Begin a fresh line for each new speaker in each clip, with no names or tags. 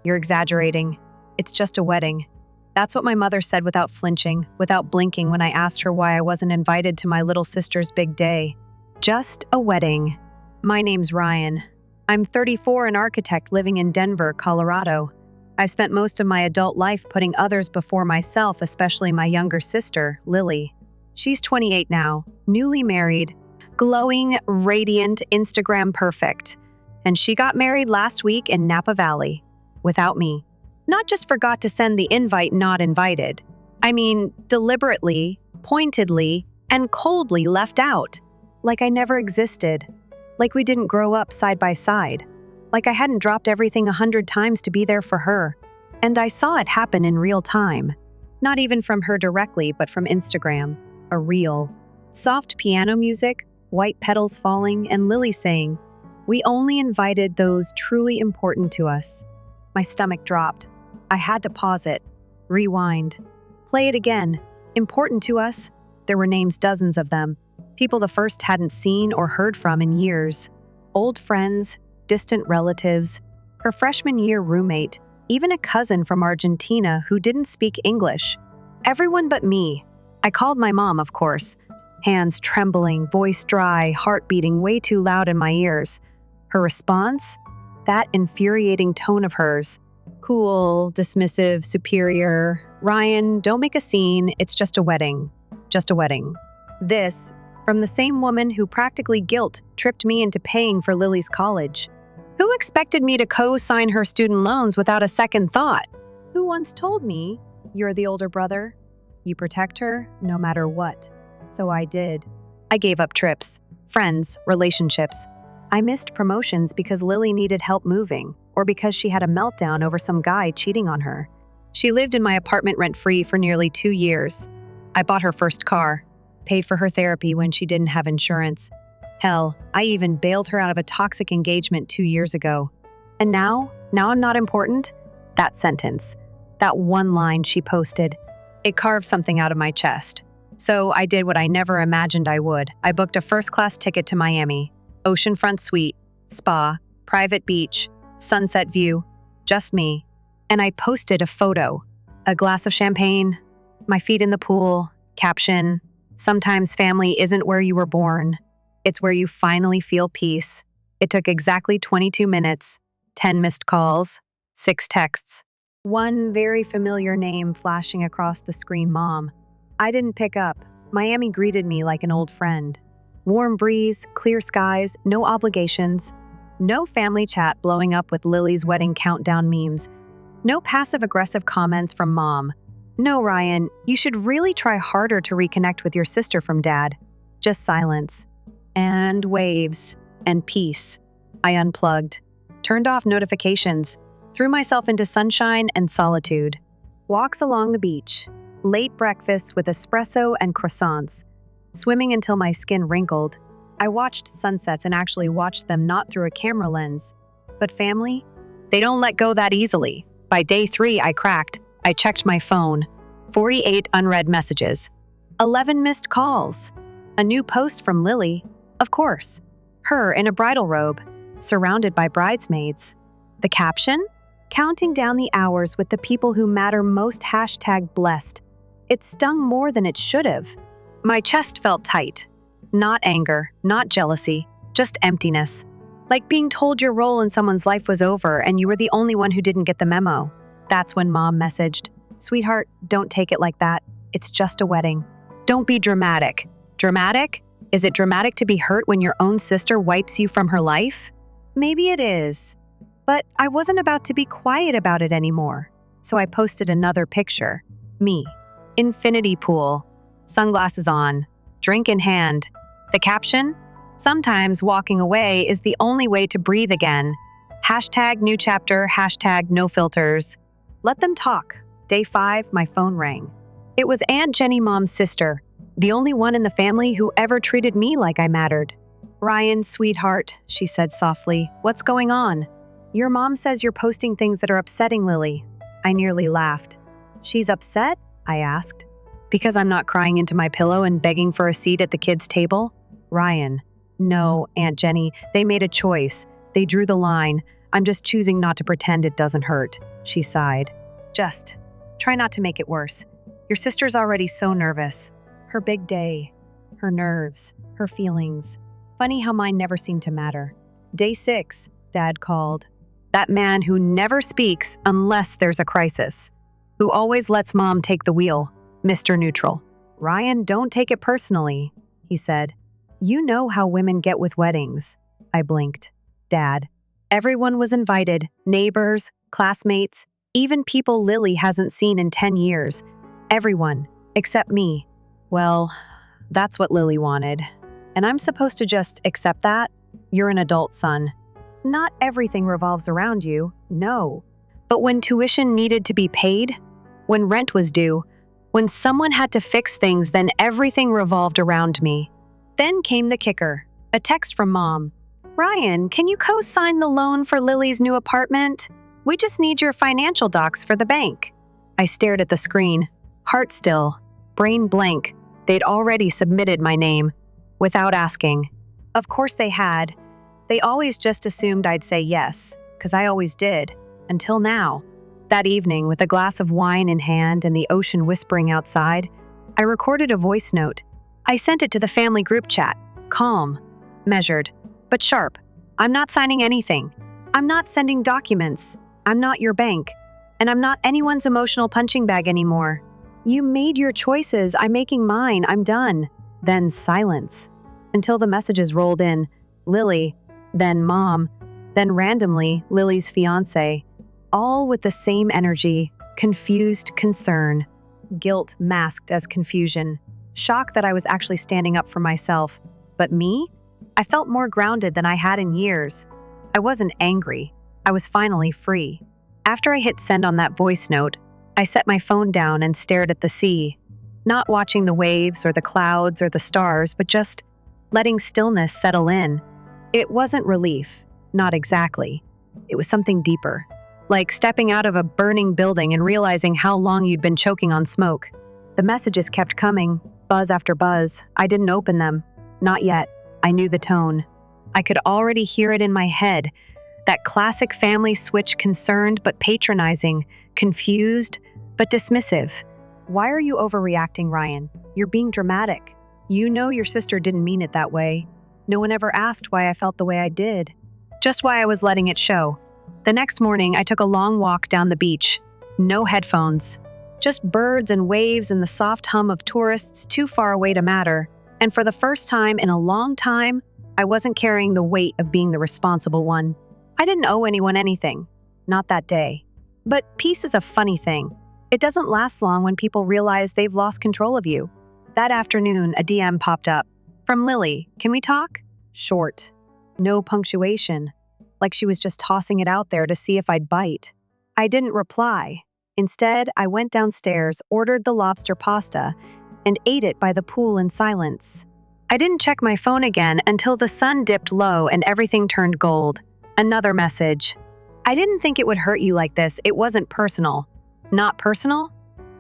You're exaggerating. It's just a wedding. That's what my mother said without flinching, without blinking when I asked her why I wasn't invited to my little sister's big day. Just a wedding. My name's Ryan. I'm 34, an architect living in Denver, Colorado. I've spent most of my adult life putting others before myself, especially my younger sister, Lily. She's 28 now, newly married, glowing, radiant, Instagram perfect. And she got married last week in Napa Valley, without me. Not just forgot to send the invite not invited. I mean, deliberately, pointedly, and coldly left out. Like I never existed. Like we didn't grow up side by side. Like I hadn't dropped everything 100 times to be there for her. And I saw it happen in real time. Not even from her directly, but from Instagram. A reel. Soft piano music, white petals falling, and Lily saying, "We only invited those truly important to us." My stomach dropped. I had to pause it. Rewind. Play it again. Important to us? There were names, dozens of them. People the first hadn't seen or heard from in years. Old friends, distant relatives, her freshman year roommate, even a cousin from Argentina who didn't speak English. Everyone but me. I called my mom, of course. Hands trembling, voice dry, heart beating way too loud in my ears. Her response? That infuriating tone of hers. Cool, dismissive, superior. "Ryan, don't make a scene. It's just a wedding. Just a wedding." This, from the same woman who practically guilt-tripped me into paying for Lily's college. Who expected me to co-sign her student loans without a second thought? Who once told me, "You're the older brother. You protect her no matter what." So I did. I gave up trips, friends, relationships. I missed promotions because Lily needed help moving, or because she had a meltdown over some guy cheating on her. She lived in my apartment rent-free for nearly 2 years. I bought her first car, paid for her therapy when she didn't have insurance. Hell, I even bailed her out of a toxic engagement 2 years ago. And now I'm not important? That sentence, that one line she posted, it carved something out of my chest. So I did what I never imagined I would. I booked a first-class ticket to Miami. Oceanfront suite, spa, private beach, sunset view, just me. And I posted a photo, a glass of champagne, my feet in the pool, caption, "Sometimes family isn't where you were born. It's where you finally feel peace." It took exactly 22 minutes, 10 missed calls, 6 texts. One very familiar name flashing across the screen, Mom. I didn't pick up. Miami greeted me like an old friend. Warm breeze, clear skies, no obligations. No family chat blowing up with Lily's wedding countdown memes. No passive-aggressive comments from Mom. No, Ryan, you should really try harder to reconnect with your sister from Dad. Just silence. And waves. And peace. I unplugged. Turned off notifications. Threw myself into sunshine and solitude. Walks along the beach. Late breakfasts with espresso and croissants. Swimming until my skin wrinkled. I watched sunsets and actually watched them not through a camera lens. But family? They don't let go that easily. By day 3, I cracked. I checked my phone. 48 unread messages. 11 missed calls. A new post from Lily. Of course. Her in a bridal robe, surrounded by bridesmaids. The caption? Counting down the hours with the people who matter most, #blessed. It stung more than it should have. My chest felt tight. Not anger, not jealousy, just emptiness. Like being told your role in someone's life was over and you were the only one who didn't get the memo. That's when Mom messaged, "Sweetheart, don't take it like that. It's just a wedding. Don't be dramatic." Dramatic? Is it dramatic to be hurt when your own sister wipes you from her life? Maybe it is. But I wasn't about to be quiet about it anymore. So I posted another picture. Me. Infinity pool. Sunglasses on. Drink in hand. The caption? Sometimes walking away is the only way to breathe again. #new chapter, #no filters. Let them talk. Day 5, my phone rang. It was Aunt Jenny, Mom's sister, the only one in the family who ever treated me like I mattered. "Ryan, sweetheart," she said softly, "what's going on?" "Your mom says you're posting things that are upsetting Lily." I nearly laughed. "She's upset?" I asked. "Because I'm not crying into my pillow and begging for a seat at the kids' table?" "Ryan." "No, Aunt Jenny, they made a choice. They drew the line. I'm just choosing not to pretend it doesn't hurt, she sighed. Just try not to make it worse. Your sister's already so nervous. Her big day, her nerves, her feelings. Funny how mine never seemed to matter. Day 6, Dad called. That man who never speaks unless there's a crisis. Who always lets Mom take the wheel, Mr. Neutral. Ryan, don't take it personally, he said. You know how women get with weddings. I blinked. Dad. Everyone was invited, neighbors, classmates, even people Lily hasn't seen in 10 years. Everyone, except me. Well, that's what Lily wanted. And I'm supposed to just accept that? You're an adult, son. Not everything revolves around you, no. But when tuition needed to be paid, when rent was due, when someone had to fix things, then everything revolved around me. Then came the kicker, a text from Mom. Ryan, can you co-sign the loan for Lily's new apartment? We just need your financial docs for the bank. I stared at the screen, heart still, brain blank. They'd already submitted my name, without asking. Of course they had. They always just assumed I'd say yes, because I always did, until now. That evening, with a glass of wine in hand and the ocean whispering outside, I recorded a voice note. I sent it to the family group chat, calm, measured, but sharp. I'm not signing anything. I'm not sending documents. I'm not your bank. And I'm not anyone's emotional punching bag anymore. You made your choices. I'm making mine. I'm done. Then silence. Until the messages rolled in. Lily, then Mom, then randomly Lily's fiancé. All with the same energy, confused concern, guilt masked as confusion, shock that I was actually standing up for myself. But me? I felt more grounded than I had in years. I wasn't angry. I was finally free. After I hit send on that voice note, I set my phone down and stared at the sea, not watching the waves or the clouds or the stars, but just letting stillness settle in. It wasn't relief, not exactly. It was something deeper, like stepping out of a burning building and realizing how long you'd been choking on smoke. The messages kept coming, buzz after buzz. I didn't open them. Not yet. I knew the tone. I could already hear it in my head. That classic family switch, concerned but patronizing, confused but dismissive. Why are you overreacting, Ryan? You're being dramatic. You know your sister didn't mean it that way. No one ever asked why I felt the way I did. Just why I was letting it show. The next morning, I took a long walk down the beach. No headphones. Just birds and waves and the soft hum of tourists too far away to matter. And for the first time in a long time, I wasn't carrying the weight of being the responsible one. I didn't owe anyone anything. Not that day. But peace is a funny thing. It doesn't last long when people realize they've lost control of you. That afternoon, a DM popped up. From Lily, can we talk? Short. No punctuation. Like she was just tossing it out there to see if I'd bite. I didn't reply. Instead, I went downstairs, ordered the lobster pasta, and ate it by the pool in silence. I didn't check my phone again until the sun dipped low and everything turned gold. Another message. I didn't think it would hurt you like this. It wasn't personal. Not personal?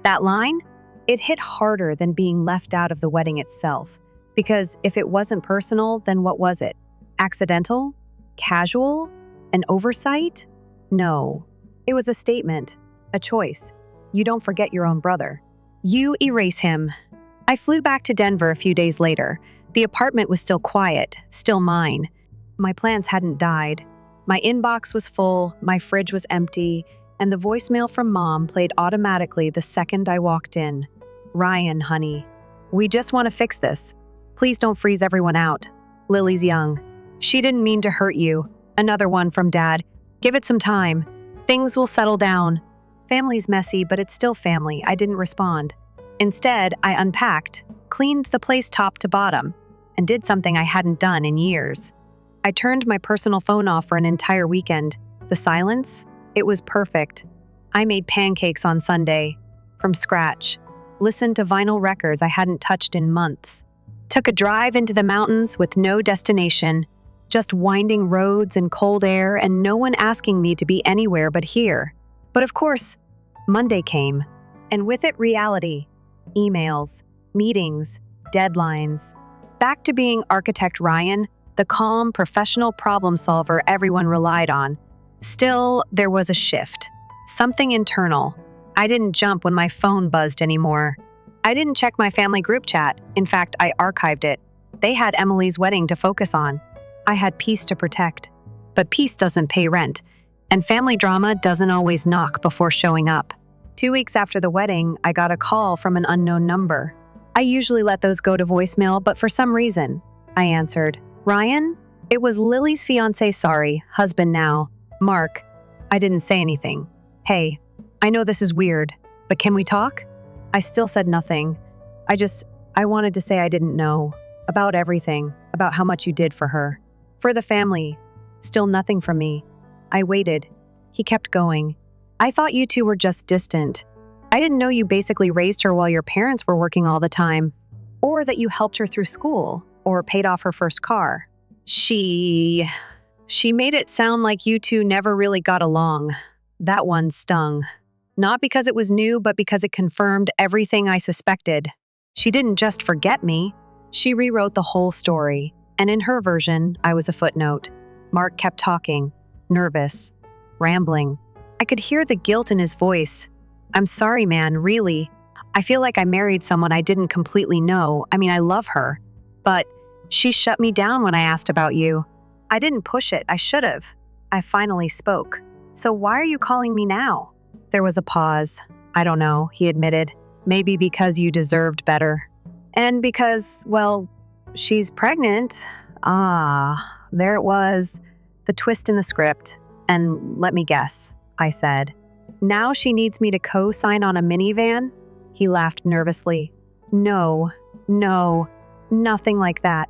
That line? It hit harder than being left out of the wedding itself. Because if it wasn't personal, then what was it? Accidental? Casual? An oversight? No. It was a statement. A choice. You don't forget your own brother. You erase him. I flew back to Denver a few days later. The apartment was still quiet, still mine. My plans hadn't died. My inbox was full, my fridge was empty, and the voicemail from Mom played automatically the second I walked in. Ryan, honey, we just want to fix this. Please don't freeze everyone out. Lily's young. She didn't mean to hurt you. Another one from Dad. Give it some time. Things will settle down. Family's messy, but it's still family. I didn't respond. Instead, I unpacked, cleaned the place top to bottom, and did something I hadn't done in years. I turned my personal phone off for an entire weekend. The silence? It was perfect. I made pancakes on Sunday, from scratch. Listened to vinyl records I hadn't touched in months. Took a drive into the mountains with no destination, just winding roads and cold air and no one asking me to be anywhere but here. But of course, Monday came, and with it reality. Emails, meetings, deadlines. Back to being architect Ryan, the calm, professional problem solver everyone relied on. Still, there was a shift. Something internal. I didn't jump when my phone buzzed anymore. I didn't check my family group chat. In fact, I archived it. They had Emily's wedding to focus on. I had peace to protect. But peace doesn't pay rent, and family drama doesn't always knock before showing up. 2 weeks after the wedding, I got a call from an unknown number. I usually let those go to voicemail, but for some reason, I answered. Ryan? It was Lily's fiancé, sorry, husband now. Mark. I didn't say anything. Hey, I know this is weird, but can we talk? I still said nothing. I wanted to say I didn't know. About everything, about how much you did for her. For the family. Still nothing from me. I waited. He kept going. I thought you two were just distant. I didn't know you basically raised her while your parents were working all the time. Or that you helped her through school, or paid off her first car. She made it sound like you two never really got along. That one stung. Not because it was new, but because it confirmed everything I suspected. She didn't just forget me. She rewrote the whole story. And in her version, I was a footnote. Mark kept talking, nervous, rambling. I could hear the guilt in his voice. I'm sorry, man, really. I feel like I married someone I didn't completely know. I mean, I love her. But she shut me down when I asked about you. I didn't push it. I should have. I finally spoke. So why are you calling me now? There was a pause. I don't know, he admitted. Maybe because you deserved better. And because, well, she's pregnant. There it was. The twist in the script. And let me guess, I said. Now she needs me to co-sign on a minivan? He laughed nervously. No, nothing like that.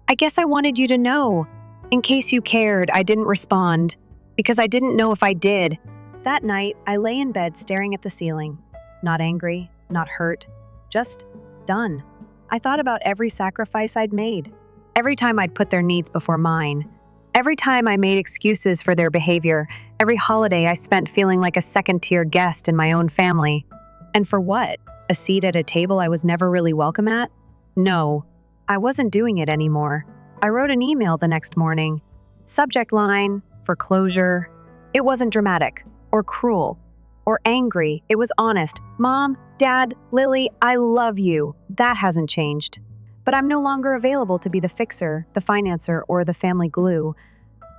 I guess I wanted you to know. In case you cared, I didn't respond. Because I didn't know if I did. That night, I lay in bed staring at the ceiling. Not angry, not hurt, just done. I thought about every sacrifice I'd made. Every time I'd put their needs before mine. Every time I made excuses for their behavior. Every holiday I spent feeling like a second-tier guest in my own family. And for what? A seat at a table I was never really welcome at? No, I wasn't doing it anymore. I wrote an email the next morning. Subject line, for closure. It wasn't dramatic, or cruel, or angry. It was honest. Mom, Dad, Lily, I love you. That hasn't changed. But I'm no longer available to be the fixer, the financer, or the family glue.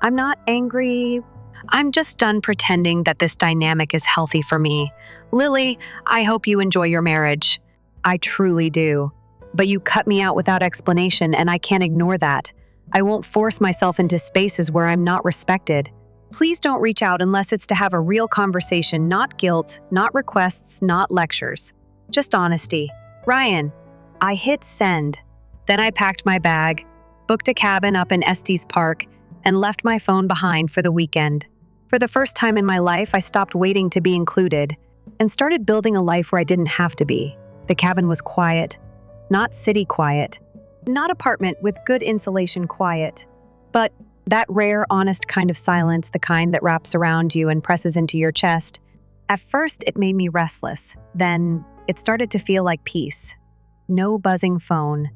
I'm not angry. I'm just done pretending that this dynamic is healthy for me. Lily, I hope you enjoy your marriage. I truly do. But you cut me out without explanation, and I can't ignore that. I won't force myself into spaces where I'm not respected. Please don't reach out unless it's to have a real conversation, not guilt, not requests, not lectures. Just honesty. Ryan. I hit send. Then I packed my bag, booked a cabin up in Estes Park, and left my phone behind for the weekend. For the first time in my life, I stopped waiting to be included and started building a life where I didn't have to be. The cabin was quiet, not city quiet, not apartment with good insulation quiet, but that rare, honest kind of silence, the kind that wraps around you and presses into your chest. At first, it made me restless. Then, it started to feel like peace. No buzzing phone.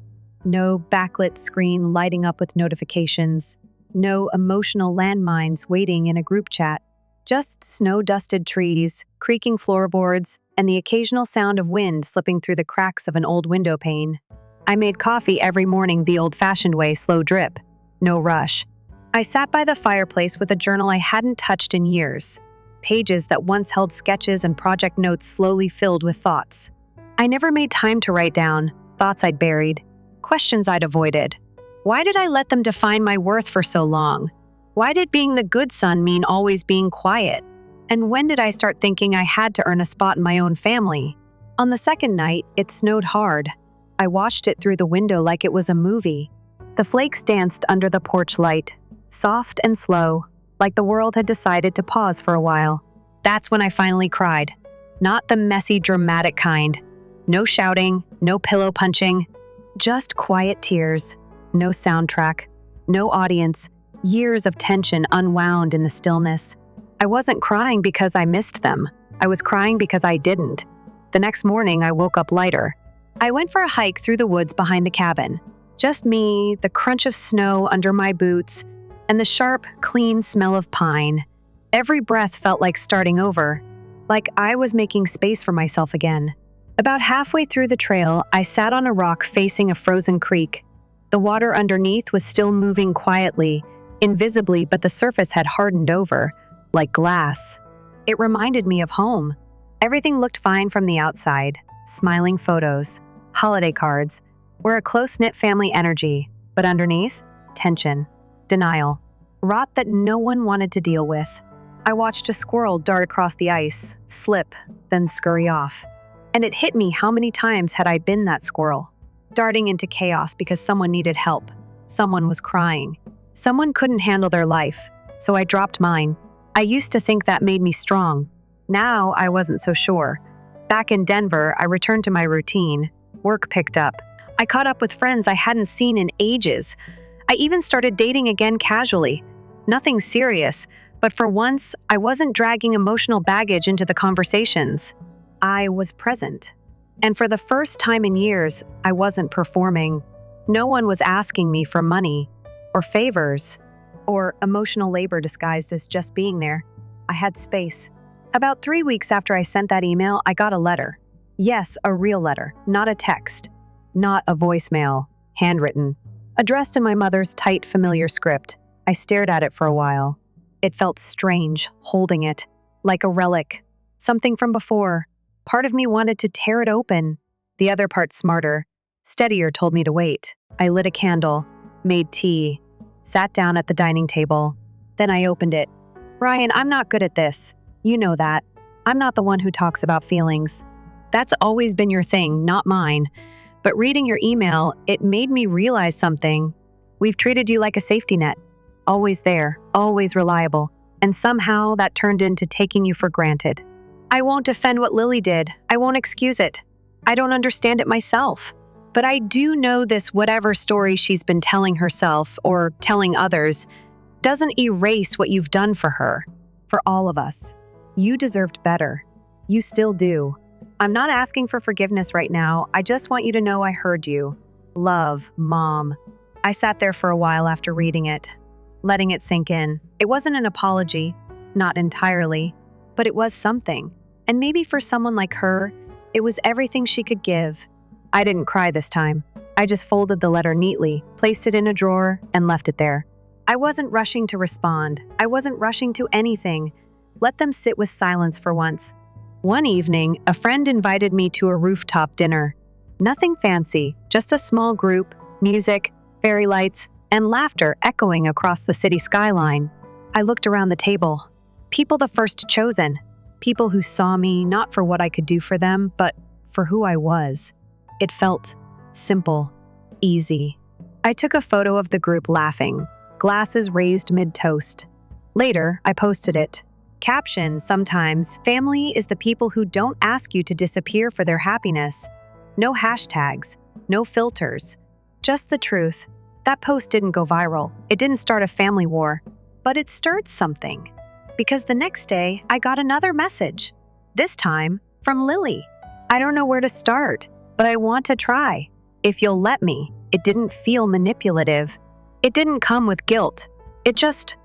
No backlit screen lighting up with notifications. No emotional landmines waiting in a group chat. Just snow-dusted trees, creaking floorboards, and the occasional sound of wind slipping through the cracks of an old window pane. I made coffee every morning the old-fashioned way, slow drip. No rush. I sat by the fireplace with a journal I hadn't touched in years. Pages that once held sketches and project notes slowly filled with thoughts. I never made time to write down thoughts I'd buried, questions I'd avoided. Why did I let them define my worth for so long? Why did being the good son mean always being quiet? And when did I start thinking I had to earn a spot in my own family? On the second night, it snowed hard. I watched it through the window like it was a movie. The flakes danced under the porch light, soft and slow, like the world had decided to pause for a while. That's when I finally cried. Not the messy, dramatic kind. No shouting, no pillow punching. Just quiet tears. No soundtrack. No audience. Years of tension unwound in the stillness. I wasn't crying because I missed them. I was crying because I didn't. The next morning, I woke up lighter. I went for a hike through the woods behind the cabin. Just me, the crunch of snow under my boots, and the sharp, clean smell of pine. Every breath felt like starting over, like I was making space for myself again. About halfway through the trail, I sat on a rock facing a frozen creek. The water underneath was still moving quietly, invisibly, but the surface had hardened over, like glass. It reminded me of home. Everything looked fine from the outside. Smiling photos, holiday cards, were a close-knit family energy, but underneath, tension, denial, rot that no one wanted to deal with. I watched a squirrel dart across the ice, slip, then scurry off. And it hit me how many times had I been that squirrel, darting into chaos because someone needed help, someone was crying, someone couldn't handle their life, so I dropped mine. I used to think that made me strong. Now I wasn't so sure. Back in Denver, I returned to my routine. Work picked up. I caught up with friends I hadn't seen in ages. I even started dating again casually. Nothing serious, but for once, I wasn't dragging emotional baggage into the conversations. I was present. And for the first time in years, I wasn't performing. No one was asking me for money, or favors, or emotional labor disguised as just being there. I had space. About 3 weeks after I sent that email, I got a letter. Yes, a real letter, not a text, not a voicemail, handwritten, addressed in my mother's tight, familiar script. I stared at it for a while. It felt strange, holding it, like a relic, something from before. Part of me wanted to tear it open. The other part, smarter, steadier, told me to wait. I lit a candle, made tea, sat down at the dining table. Then I opened it. Ryan, I'm not good at this. You know that. I'm not the one who talks about feelings. That's always been your thing, not mine. But reading your email, it made me realize something. We've treated you like a safety net. Always there, always reliable. And somehow that turned into taking you for granted. I won't defend what Lily did. I won't excuse it. I don't understand it myself. But I do know this whatever story she's been telling herself or telling others doesn't erase what you've done for her, for all of us. You deserved better. You still do. I'm not asking for forgiveness right now. I just want you to know I heard you. Love, Mom. I sat there for a while after reading it, letting it sink in. It wasn't an apology, not entirely, but it was something. And maybe for someone like her, it was everything she could give. I didn't cry this time. I just folded the letter neatly, placed it in a drawer, and left it there. I wasn't rushing to respond. I wasn't rushing to anything. Let them sit with silence for once. One evening, a friend invited me to a rooftop dinner. Nothing fancy, just a small group, music, fairy lights, and laughter echoing across the city skyline. I looked around the table. People the first chosen. People who saw me not for what I could do for them, but for who I was. It felt simple, easy. I took a photo of the group laughing, glasses raised mid-toast. Later, I posted it. Caption, sometimes, family is the people who don't ask you to disappear for their happiness. No hashtags, no filters, just the truth. That post didn't go viral. It didn't start a family war, but it stirred something. Because the next day, I got another message. This time, from Lily. I don't know where to start, but I want to try. If you'll let me. It didn't feel manipulative. It didn't come with guilt. It just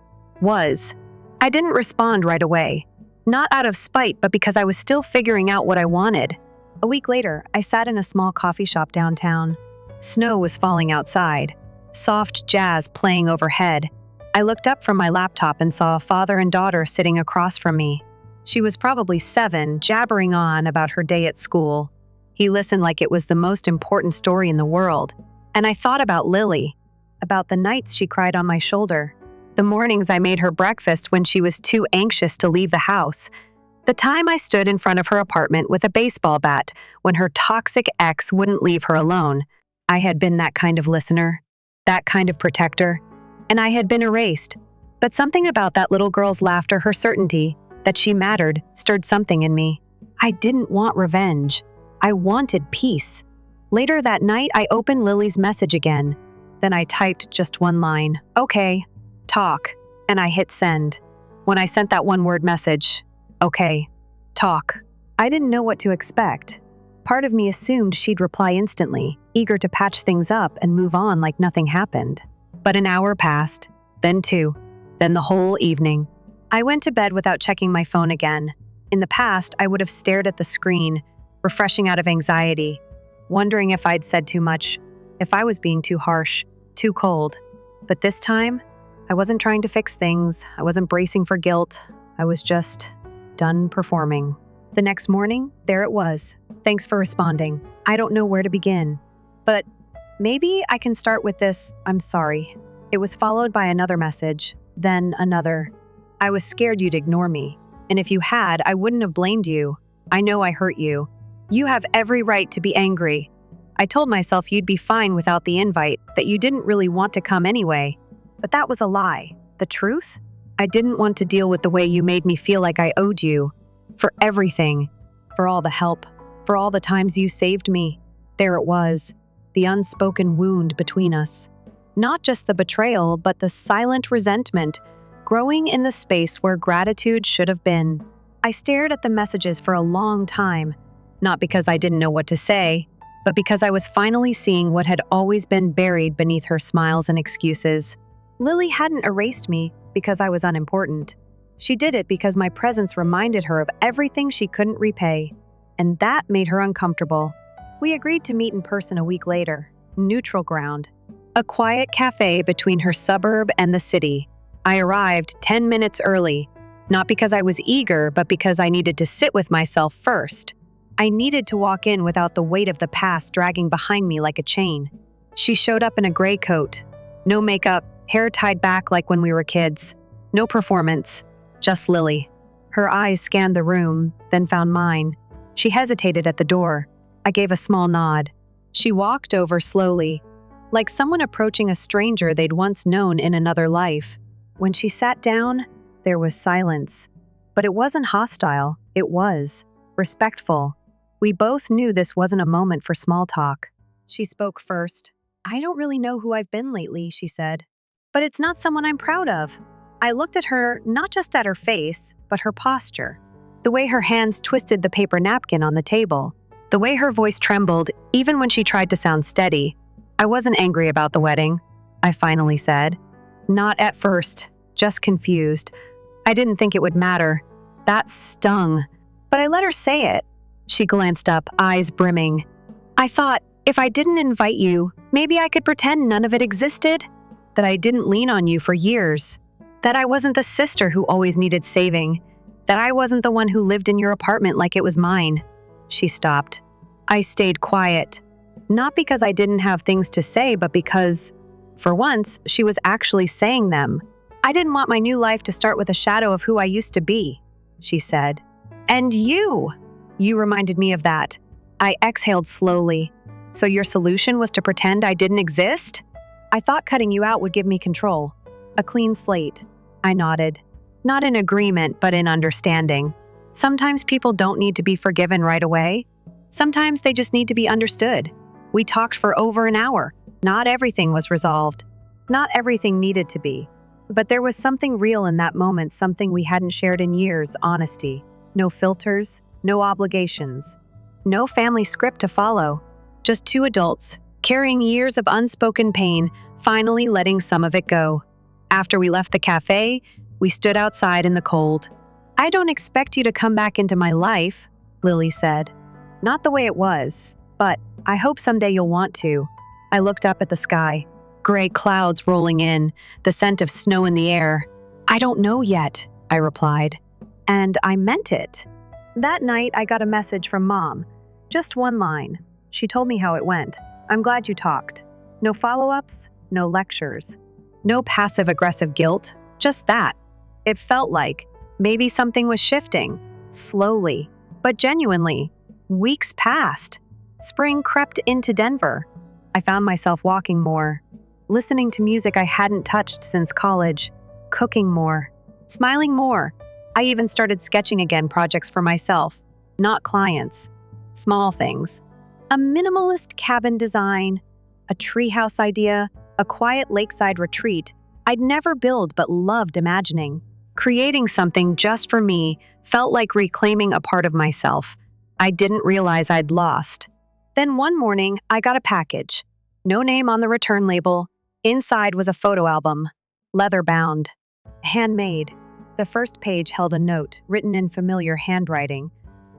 was. I didn't respond right away. Not out of spite, but because I was still figuring out what I wanted. A week later, I sat in a small coffee shop downtown. Snow was falling outside. Soft jazz playing overhead. I looked up from my laptop and saw a father and daughter sitting across from me. She was probably 7, jabbering on about her day at school. He listened like it was the most important story in the world. And I thought about Lily, about the nights she cried on my shoulder, the mornings I made her breakfast when she was too anxious to leave the house, the time I stood in front of her apartment with a baseball bat when her toxic ex wouldn't leave her alone. I had been that kind of listener, that kind of protector, and I had been erased. But something about that little girl's laughter, her certainty that she mattered, stirred something in me. I didn't want revenge. I wanted peace. Later that night, I opened Lily's message again. Then I typed just one line, "Okay, talk," and I hit send. When I sent that one-word message, "Okay, talk," I didn't know what to expect. Part of me assumed she'd reply instantly, eager to patch things up and move on like nothing happened. But an hour passed, then 2, then the whole evening. I went to bed without checking my phone again. In the past, I would have stared at the screen, refreshing out of anxiety, wondering if I'd said too much, if I was being too harsh, too cold. But this time, I wasn't trying to fix things. I wasn't bracing for guilt. I was just done performing. The next morning, there it was. Thanks for responding. I don't know where to begin. But maybe I can start with this, I'm sorry. It was followed by another message, then another. I was scared you'd ignore me. And if you had, I wouldn't have blamed you. I know I hurt you. You have every right to be angry. I told myself you'd be fine without the invite, that you didn't really want to come anyway. But that was a lie. The truth? I didn't want to deal with the way you made me feel like I owed you. For everything. For all the help. For all the times you saved me. There it was. The unspoken wound between us. Not just the betrayal, but the silent resentment, growing in the space where gratitude should have been. I stared at the messages for a long time, not because I didn't know what to say, but because I was finally seeing what had always been buried beneath her smiles and excuses. Lily hadn't erased me because I was unimportant. She did it because my presence reminded her of everything she couldn't repay, and that made her uncomfortable. We agreed to meet in person a week later, neutral ground. A quiet cafe between her suburb and the city. I arrived 10 minutes early, not because I was eager, but because I needed to sit with myself first. I needed to walk in without the weight of the past dragging behind me like a chain. She showed up in a gray coat. No makeup, hair tied back like when we were kids. No performance, just Lily. Her eyes scanned the room, then found mine. She hesitated at the door. I gave a small nod. She walked over slowly, like someone approaching a stranger they'd once known in another life. When she sat down, there was silence. But it wasn't hostile, it was respectful. We both knew this wasn't a moment for small talk. She spoke first. I don't really know who I've been lately, she said. But it's not someone I'm proud of. I looked at her, not just at her face, but her posture. The way her hands twisted the paper napkin on the table. The way her voice trembled, even when she tried to sound steady. I wasn't angry about the wedding, I finally said. Not at first, just confused. I didn't think it would matter. That stung. But I let her say it. She glanced up, eyes brimming. I thought, if I didn't invite you, maybe I could pretend none of it existed. That I didn't lean on you for years. That I wasn't the sister who always needed saving. That I wasn't the one who lived in your apartment like it was mine. She stopped. I stayed quiet. Not because I didn't have things to say, but because, for once, she was actually saying them. I didn't want my new life to start with a shadow of who I used to be, she said. And you reminded me of that. I exhaled slowly. So your solution was to pretend I didn't exist? I thought cutting you out would give me control. A clean slate. I nodded. Not in agreement, but in understanding. Sometimes people don't need to be forgiven right away. Sometimes they just need to be understood. We talked for over an hour. Not everything was resolved. Not everything needed to be. But there was something real in that moment, something we hadn't shared in years, honesty. No filters, no obligations. No family script to follow. Just two adults, carrying years of unspoken pain, finally letting some of it go. After we left the cafe, we stood outside in the cold. I don't expect you to come back into my life, Lily said. Not the way it was, but I hope someday you'll want to. I looked up at the sky. Gray clouds rolling in, the scent of snow in the air. I don't know yet, I replied. And I meant it. That night, I got a message from Mom. Just one line. She told me how it went. I'm glad you talked. No follow-ups, no lectures. No passive-aggressive guilt, just that. It felt like maybe something was shifting, slowly, but genuinely. Weeks passed. Spring crept into Denver. I found myself walking more, listening to music I hadn't touched since college, cooking more, smiling more. I even started sketching again, projects for myself, not clients. Small things. A minimalist cabin design, a treehouse idea, a quiet lakeside retreat I'd never build but loved imagining. Creating something just for me felt like reclaiming a part of myself I didn't realize I'd lost. Then one morning, I got a package. No name on the return label. Inside was a photo album. leather-bound, handmade. The first page held a note, written in familiar handwriting.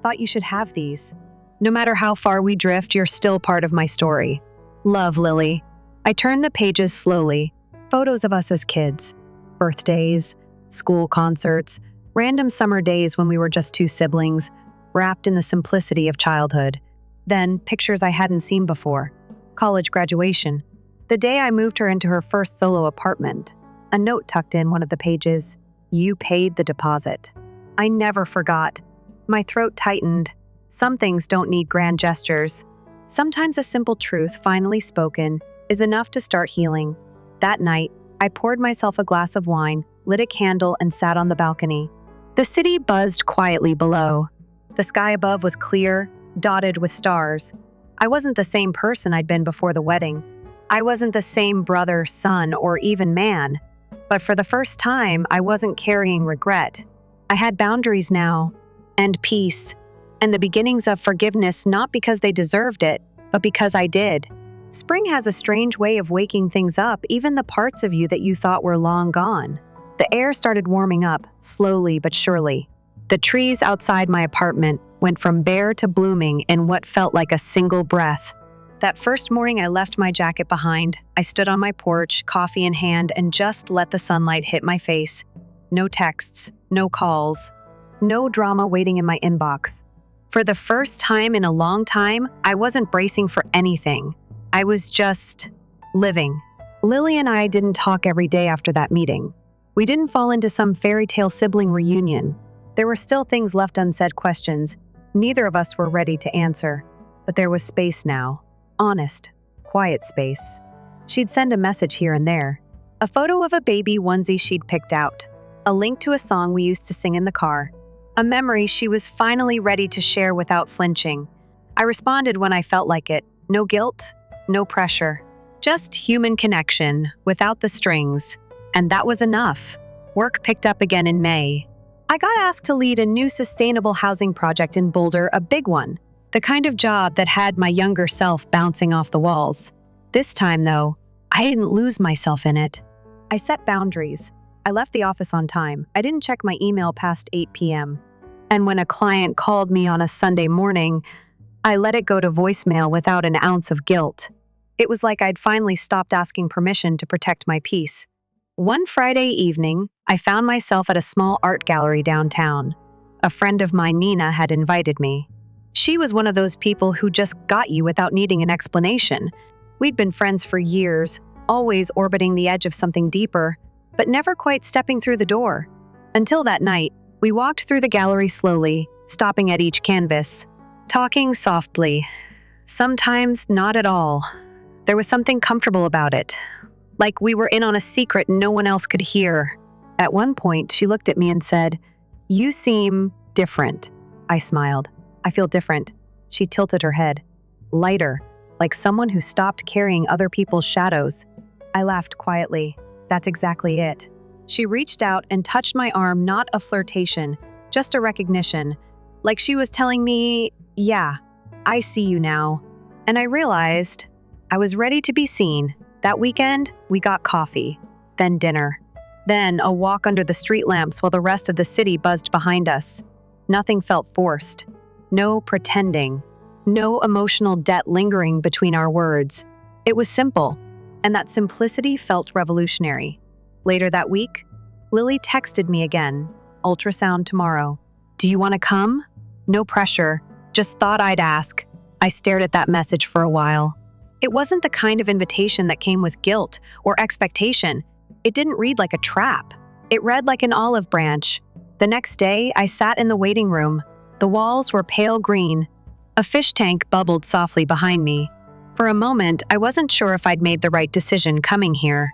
Thought you should have these. No matter how far we drift, you're still part of my story. Love, Lily. I turned the pages slowly. Photos of us as kids. Birthdays, school concerts, random summer days when we were just two siblings, wrapped in the simplicity of childhood. Then, pictures I hadn't seen before. College graduation. The day I moved her into her first solo apartment. A note tucked in one of the pages. You paid the deposit. I never forgot. My throat tightened. Some things don't need grand gestures. Sometimes a simple truth, finally spoken, is enough to start healing. That night, I poured myself a glass of wine, lit a candle, and sat on the balcony. The city buzzed quietly below. The sky above was clear, dotted with stars. I wasn't the same person I'd been before the wedding. I wasn't the same brother, son, or even man. But for the first time, I wasn't carrying regret. I had boundaries now, and peace, and the beginnings of forgiveness, not because they deserved it, but because I did. Spring has a strange way of waking things up, even the parts of you that you thought were long gone. The air started warming up, slowly but surely. The trees outside my apartment went from bare to blooming in what felt like a single breath. That first morning I left my jacket behind. I stood on my porch, coffee in hand, and just let the sunlight hit my face. No texts, no calls, no drama waiting in my inbox. For the first time in a long time, I wasn't bracing for anything. I was just living. Lily and I didn't talk every day after that meeting. We didn't fall into some fairy tale sibling reunion. There were still things left unsaid, questions neither of us were ready to answer. But there was space now. Honest, quiet space. She'd send a message here and there. A photo of a baby onesie she'd picked out. A link to a song we used to sing in the car. A memory she was finally ready to share without flinching. I responded when I felt like it. No guilt, no pressure. Just human connection, without the strings. And that was enough. Work picked up again in May. I got asked to lead a new sustainable housing project in Boulder, a big one. The kind of job that had my younger self bouncing off the walls. This time, though, I didn't lose myself in it. I set boundaries. I left the office on time. I didn't check my email past 8 p.m. And when a client called me on a Sunday morning, I let it go to voicemail without an ounce of guilt. It was like I'd finally stopped asking permission to protect my peace. One Friday evening, I found myself at a small art gallery downtown. A friend of mine, Nina, had invited me. She was one of those people who just got you without needing an explanation. We'd been friends for years, always orbiting the edge of something deeper, but never quite stepping through the door. Until that night, we walked through the gallery slowly, stopping at each canvas, talking softly. Sometimes not at all. There was something comfortable about it, like we were in on a secret no one else could hear. At one point, she looked at me and said, "You seem different." I smiled. "I feel different." She tilted her head. Lighter, like someone who stopped carrying other people's shadows. I laughed quietly. That's exactly it. She reached out and touched my arm, not a flirtation, just a recognition. Like she was telling me, yeah, I see you now. And I realized I was ready to be seen. That weekend, we got coffee, then dinner, then a walk under the street lamps while the rest of the city buzzed behind us. Nothing felt forced. No pretending. No emotional debt lingering between our words. It was simple, and that simplicity felt revolutionary. Later that week, Lily texted me again. Ultrasound tomorrow. Do you want to come? No pressure. Just thought I'd ask. I stared at that message for a while. It wasn't the kind of invitation that came with guilt or expectation. It didn't read like a trap. It read like an olive branch. The next day, I sat in the waiting room. The walls were pale green. A fish tank bubbled softly behind me. For a moment, I wasn't sure if I'd made the right decision coming here.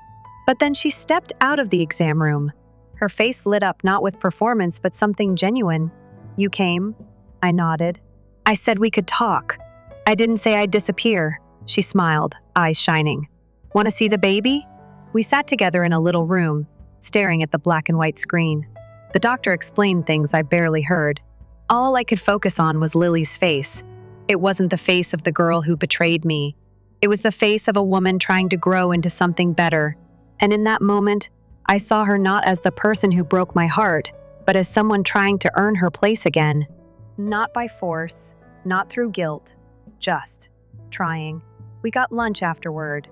But then she stepped out of the exam room. Her face lit up not with performance, but something genuine. You came? I nodded. I said we could talk. I didn't say I'd disappear. She smiled, eyes shining. Want to see the baby? We sat together in a little room, staring at the black and white screen. The doctor explained things I barely heard. All I could focus on was Lily's face. It wasn't the face of the girl who betrayed me. It was the face of a woman trying to grow into something better. And in that moment, I saw her not as the person who broke my heart, but as someone trying to earn her place again. Not by force, not through guilt, just trying. We got lunch afterward.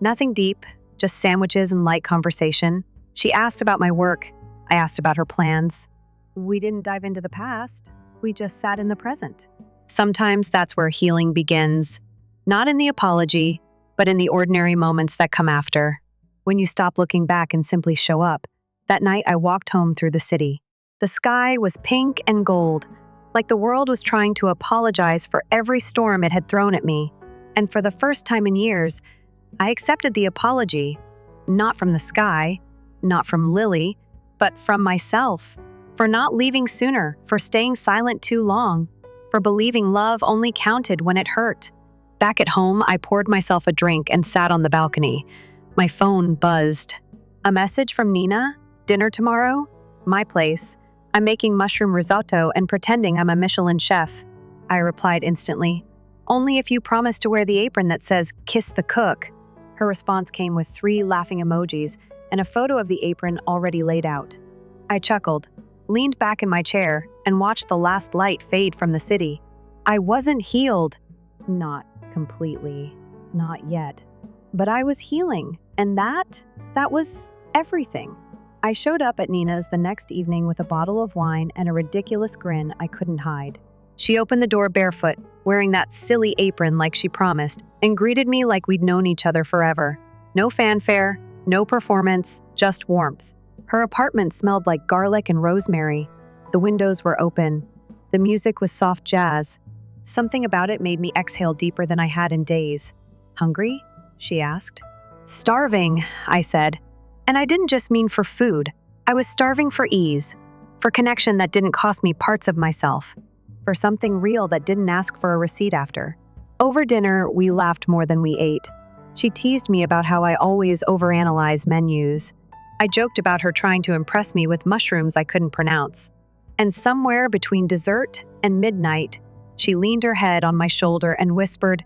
Nothing deep, just sandwiches and light conversation. She asked about my work. I asked about her plans. We didn't dive into the past. We just sat in the present. Sometimes that's where healing begins. Not in the apology, but in the ordinary moments that come after. When you stop looking back and simply show up. That night I walked home through the city. The sky was pink and gold, like the world was trying to apologize for every storm it had thrown at me. And for the first time in years, I accepted the apology, not from the sky, not from Lily, but from myself, for not leaving sooner, for staying silent too long, for believing love only counted when it hurt. Back at home, I poured myself a drink and sat on the balcony. My phone buzzed. A message from Nina? Dinner tomorrow? My place. I'm making mushroom risotto and pretending I'm a Michelin chef. I replied instantly. Only if you promise to wear the apron that says, "Kiss the cook." Her response came with 3 laughing emojis and a photo of the apron already laid out. I chuckled, leaned back in my chair, and watched the last light fade from the city. I wasn't healed. Not completely. Not yet. But I was healing, and that was everything. I showed up at Nina's the next evening with a bottle of wine and a ridiculous grin I couldn't hide. She opened the door barefoot, wearing that silly apron like she promised, and greeted me like we'd known each other forever. No fanfare, no performance, just warmth. Her apartment smelled like garlic and rosemary. The windows were open. The music was soft jazz. Something about it made me exhale deeper than I had in days. Hungry? She asked. Starving, I said. And I didn't just mean for food. I was starving for ease, for connection that didn't cost me parts of myself, for something real that didn't ask for a receipt after. Over dinner, we laughed more than we ate. She teased me about how I always overanalyze menus. I joked about her trying to impress me with mushrooms I couldn't pronounce. And somewhere between dessert and midnight, she leaned her head on my shoulder and whispered,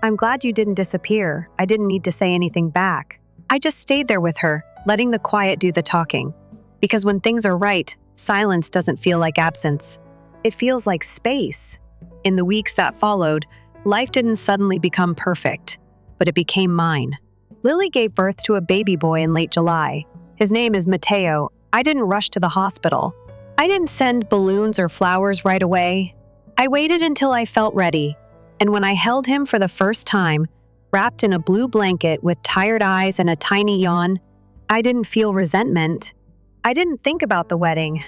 "I'm glad you didn't disappear. I didn't need to say anything back." I just stayed there with her, letting the quiet do the talking. Because when things are right, silence doesn't feel like absence. It feels like space. In the weeks that followed, life didn't suddenly become perfect, but it became mine. Lily gave birth to a baby boy in late July. His name is Mateo. I didn't rush to the hospital. I didn't send balloons or flowers right away. I waited until I felt ready. And when I held him for the first time, wrapped in a blue blanket with tired eyes and a tiny yawn, I didn't feel resentment. I didn't think about the wedding.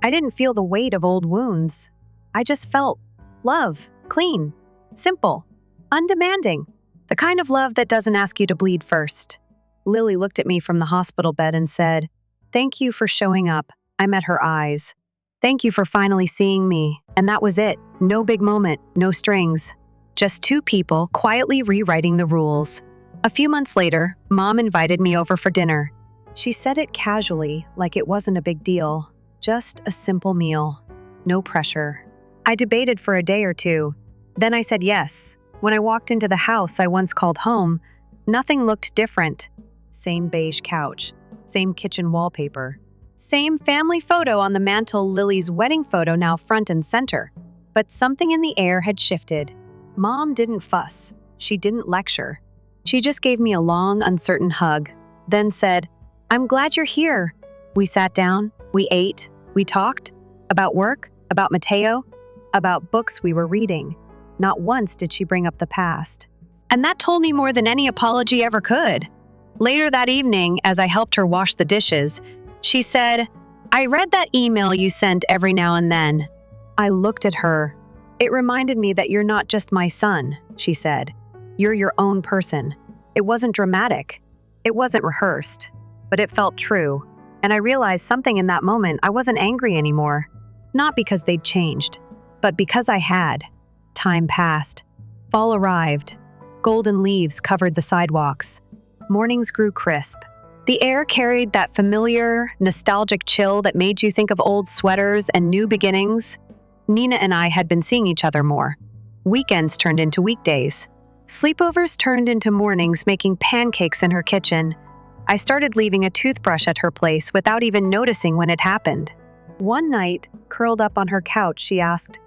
I didn't feel the weight of old wounds. I just felt love, clean, simple, undemanding. The kind of love that doesn't ask you to bleed first. Lily looked at me from the hospital bed and said, "Thank you for showing up." I met her eyes. "Thank you for finally seeing me." And that was it. No big moment, no strings. Just 2 people quietly rewriting the rules. A few months later, Mom invited me over for dinner. She said it casually, like it wasn't a big deal. Just a simple meal. No pressure. I debated for a day or 2. Then I said yes. When I walked into the house I once called home, nothing looked different. Same beige couch. Same kitchen wallpaper. Same family photo on the mantle, Lily's wedding photo now front and center. But something in the air had shifted. Mom didn't fuss. She didn't lecture. She just gave me a long, uncertain hug, then said, "I'm glad you're here." We sat down, we ate, we talked about work, about Mateo, about books we were reading. Not once did she bring up the past. And that told me more than any apology ever could. Later that evening, as I helped her wash the dishes, she said, "I read that email you sent every now and then." I looked at her. "It reminded me that you're not just my son," she said. "You're your own person." It wasn't dramatic. It wasn't rehearsed. But it felt true. And I realized something in that moment. I wasn't angry anymore. Not because they'd changed, but because I had. Time passed. Fall arrived. Golden leaves covered the sidewalks. Mornings grew crisp. The air carried that familiar, nostalgic chill that made you think of old sweaters and new beginnings. Nina and I had been seeing each other more. Weekends turned into weekdays. Sleepovers turned into mornings making pancakes in her kitchen. I started leaving a toothbrush at her place without even noticing when it happened. One night, curled up on her couch, she asked,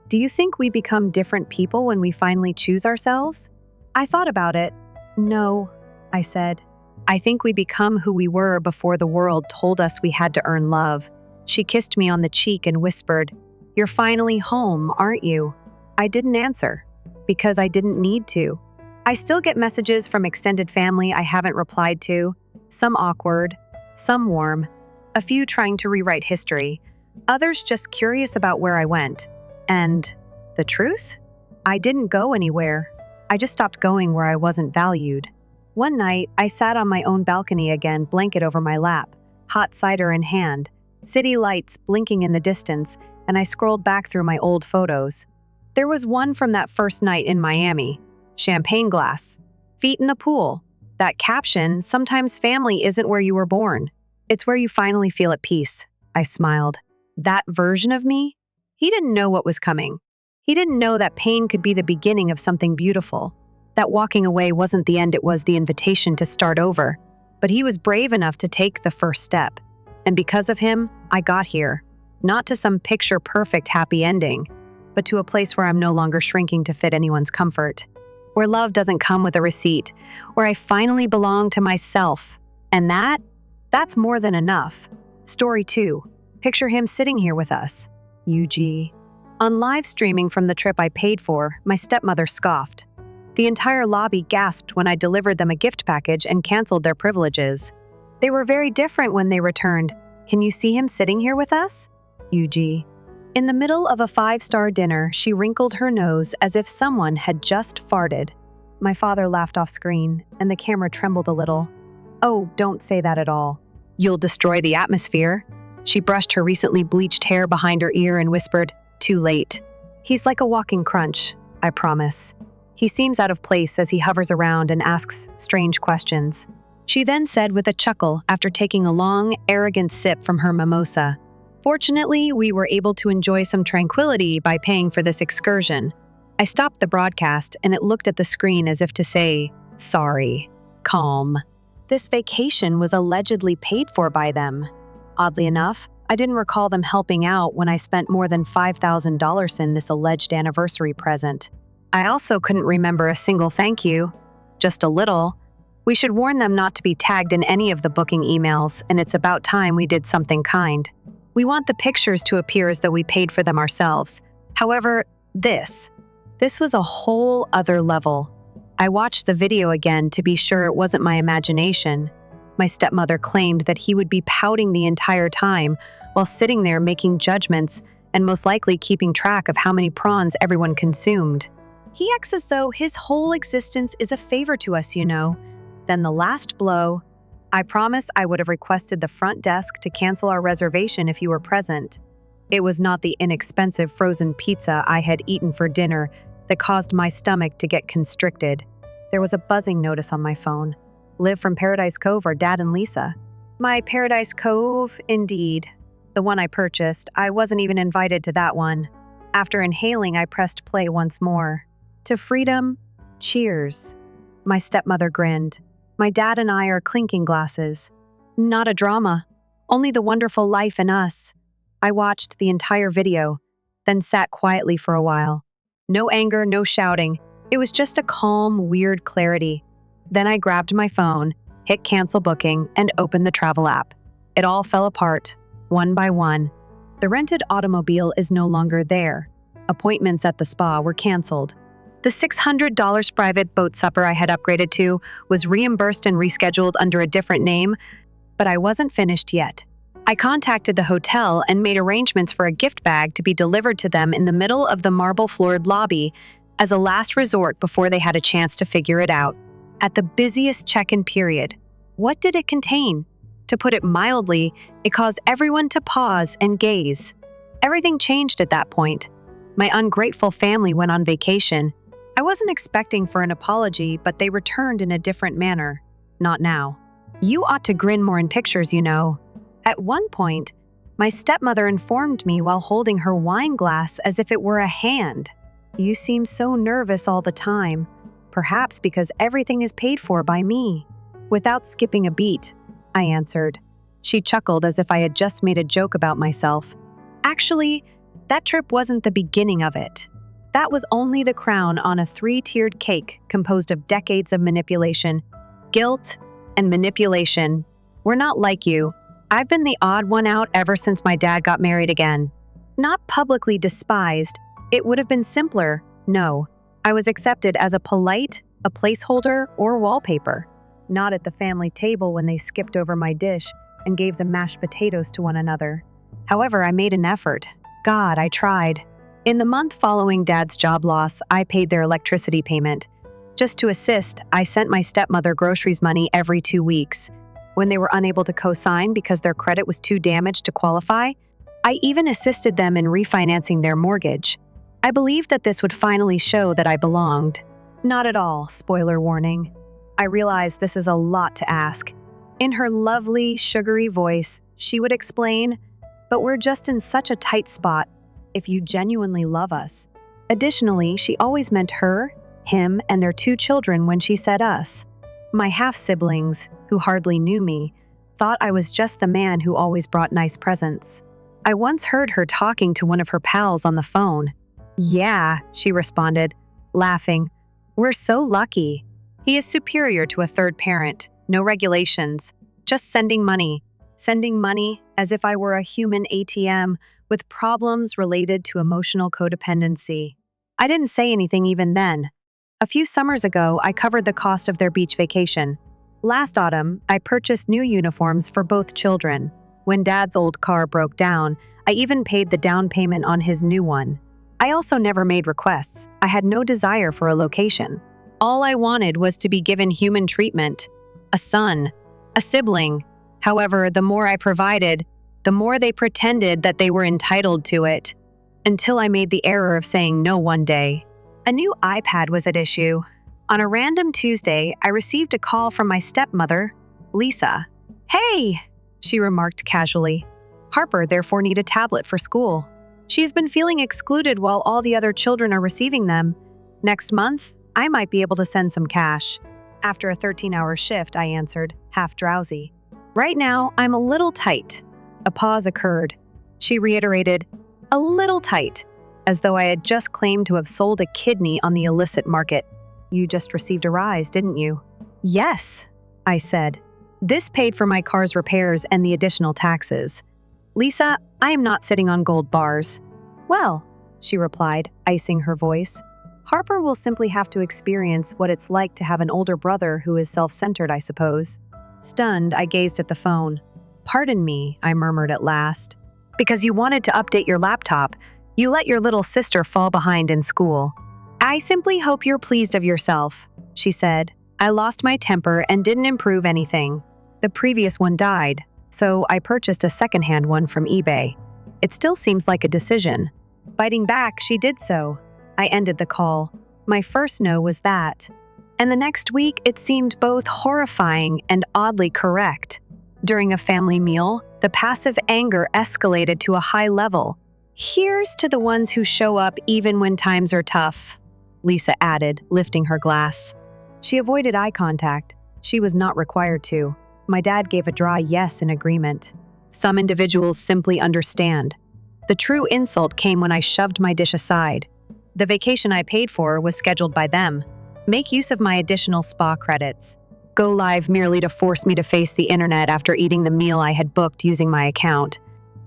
"Do you think we become different people when we finally choose ourselves?" I thought about it. "No," I said. "I think we become who we were before the world told us we had to earn love." She kissed me on the cheek and whispered, "You're finally home, aren't you?" I didn't answer, because I didn't need to. I still get messages from extended family I haven't replied to, some awkward, some warm, a few trying to rewrite history, others just curious about where I went. And the truth? I didn't go anywhere. I just stopped going where I wasn't valued. One night, I sat on my own balcony again, blanket over my lap, hot cider in hand, city lights blinking in the distance, and I scrolled back through my old photos. There was one from that first night in Miami. Champagne glass, feet in the pool. That caption, "Sometimes family isn't where you were born. It's where you finally feel at peace." I smiled. That version of me? He didn't know what was coming. He didn't know that pain could be the beginning of something beautiful. That walking away wasn't the end, it was the invitation to start over. But he was brave enough to take the first step. And because of him, I got here. Not to some picture-perfect happy ending, but to a place where I'm no longer shrinking to fit anyone's comfort. Where love doesn't come with a receipt, where I finally belong to myself. And that's more than enough. Story 2. Picture him sitting here with us. UG. On live streaming from the trip I paid for, my stepmother scoffed. The entire lobby gasped when I delivered them a gift package and canceled their privileges. They were very different when they returned. "Can you see him sitting here with us?" UG. In the middle of a 5-star dinner, she wrinkled her nose as if someone had just farted. My father laughed off screen, and the camera trembled a little. "Oh, don't say that at all. You'll destroy the atmosphere." She brushed her recently bleached hair behind her ear and whispered, "Too late." He's like a walking crunch, I promise. He seems out of place as he hovers around and asks strange questions. She then said with a chuckle after taking a long, arrogant sip from her mimosa, "Fortunately, we were able to enjoy some tranquility by paying for this excursion." I stopped the broadcast and it looked at the screen as if to say, "Sorry, calm." This vacation was allegedly paid for by them. Oddly enough, I didn't recall them helping out when I spent more than $5,000 in this alleged anniversary present. I also couldn't remember a single thank you, just a little. We should warn them not to be tagged in any of the booking emails, and it's about time we did something kind. We want the pictures to appear as though we paid for them ourselves. However, this was a whole other level. I watched the video again to be sure it wasn't my imagination. My stepmother claimed that he would be pouting the entire time while sitting there making judgments and most likely keeping track of how many prawns everyone consumed. He acts as though his whole existence is a favor to us, you know. Then the last blow. I promise I would have requested the front desk to cancel our reservation if you were present. It was not the inexpensive frozen pizza I had eaten for dinner that caused my stomach to get constricted. There was a buzzing notice on my phone. Liv from Paradise Cove or Dad and Lisa? My Paradise Cove, indeed. The one I purchased. I wasn't even invited to that one. After inhaling, I pressed play once more. To freedom, cheers. My stepmother grinned. My dad and I are clinking glasses. Not a drama, only the wonderful life in us. I watched the entire video, then sat quietly for a while. No anger, no shouting. It was just a calm, weird clarity. Then I grabbed my phone, hit cancel booking, and opened the travel app. It all fell apart, one by one. The rented automobile is no longer there. Appointments at the spa were canceled. The $600 private boat supper I had upgraded to was reimbursed and rescheduled under a different name, but I wasn't finished yet. I contacted the hotel and made arrangements for a gift bag to be delivered to them in the middle of the marble-floored lobby as a last resort before they had a chance to figure it out. At the busiest check-in period, what did it contain? To put it mildly, it caused everyone to pause and gaze. Everything changed at that point. My ungrateful family went on vacation. I wasn't expecting for an apology, but they returned in a different manner. Not now. You ought to grin more in pictures, you know. At one point, my stepmother informed me while holding her wine glass as if it were a hand. You seem so nervous all the time, perhaps because everything is paid for by me. Without skipping a beat, I answered. She chuckled as if I had just made a joke about myself. Actually, that trip wasn't the beginning of it. That was only the crown on a 3-tiered cake composed of decades of manipulation, guilt, and manipulation. We're not like you. I've been the odd one out ever since my dad got married again. Not publicly despised. It would have been simpler. No. I was accepted as a placeholder, or wallpaper. Not at the family table when they skipped over my dish and gave the mashed potatoes to one another. However, I made an effort. God, I tried. In the month following Dad's job loss, I paid their electricity payment. Just to assist, I sent my stepmother groceries money every 2 weeks. When they were unable to co-sign because their credit was too damaged to qualify, I even assisted them in refinancing their mortgage. I believed that this would finally show that I belonged. Not at all, spoiler warning. I realized this is a lot to ask. In her lovely, sugary voice, she would explain, "But we're just in such a tight spot if you genuinely love us." Additionally, she always meant her, him, and their 2 children when she said us. My half-siblings, who hardly knew me, thought I was just the man who always brought nice presents. I once heard her talking to one of her pals on the phone. "Yeah," she responded, laughing. "We're so lucky. He is superior to a third parent. No regulations. Just sending money. Sending money as if I were a human ATM with problems related to emotional codependency." I didn't say anything even then. A few summers ago, I covered the cost of their beach vacation. Last autumn, I purchased new uniforms for both children. When Dad's old car broke down, I even paid the down payment on his new one. I also never made requests. I had no desire for a location. All I wanted was to be given human treatment. A son. A sibling. However, the more I provided, the more they pretended that they were entitled to it. Until I made the error of saying no one day. A new iPad was at issue. On a random Tuesday, I received a call from my stepmother, Lisa. "Hey," she remarked casually. "Harper therefore need a tablet for school. She has been feeling excluded while all the other children are receiving them. Next month, I might be able to send some cash." After a 13-hour shift, I answered, half drowsy. "Right now, I'm a little tight." A pause occurred. She reiterated, "A little tight," as though I had just claimed to have sold a kidney on the illicit market. "You just received a rise, didn't you?" "Yes," I said. "This paid for my car's repairs and the additional taxes." "Lisa, I am not sitting on gold bars." "Well," she replied, icing her voice, "Harper will simply have to experience what it's like to have an older brother who is self-centered, I suppose." Stunned, I gazed at the phone. "Pardon me," I murmured at last. "Because you wanted to update your laptop, you let your little sister fall behind in school." "I simply hope you're pleased of yourself," she said. "I lost my temper and didn't improve anything. The previous one died, so I purchased a secondhand one from eBay. It still seems like a decision." Biting back, she did so. I ended the call. My first no was that. And the next week, it seemed both horrifying and oddly correct. During a family meal, the passive anger escalated to a high level. "Here's to the ones who show up even when times are tough," Lisa added, lifting her glass. She avoided eye contact. She was not required to. My dad gave a dry yes in agreement. Some individuals simply understand. The true insult came when I shoved my dish aside. The vacation I paid for was scheduled by them. Make use of my additional spa credits. Go live merely to force me to face the internet after eating the meal I had booked using my account.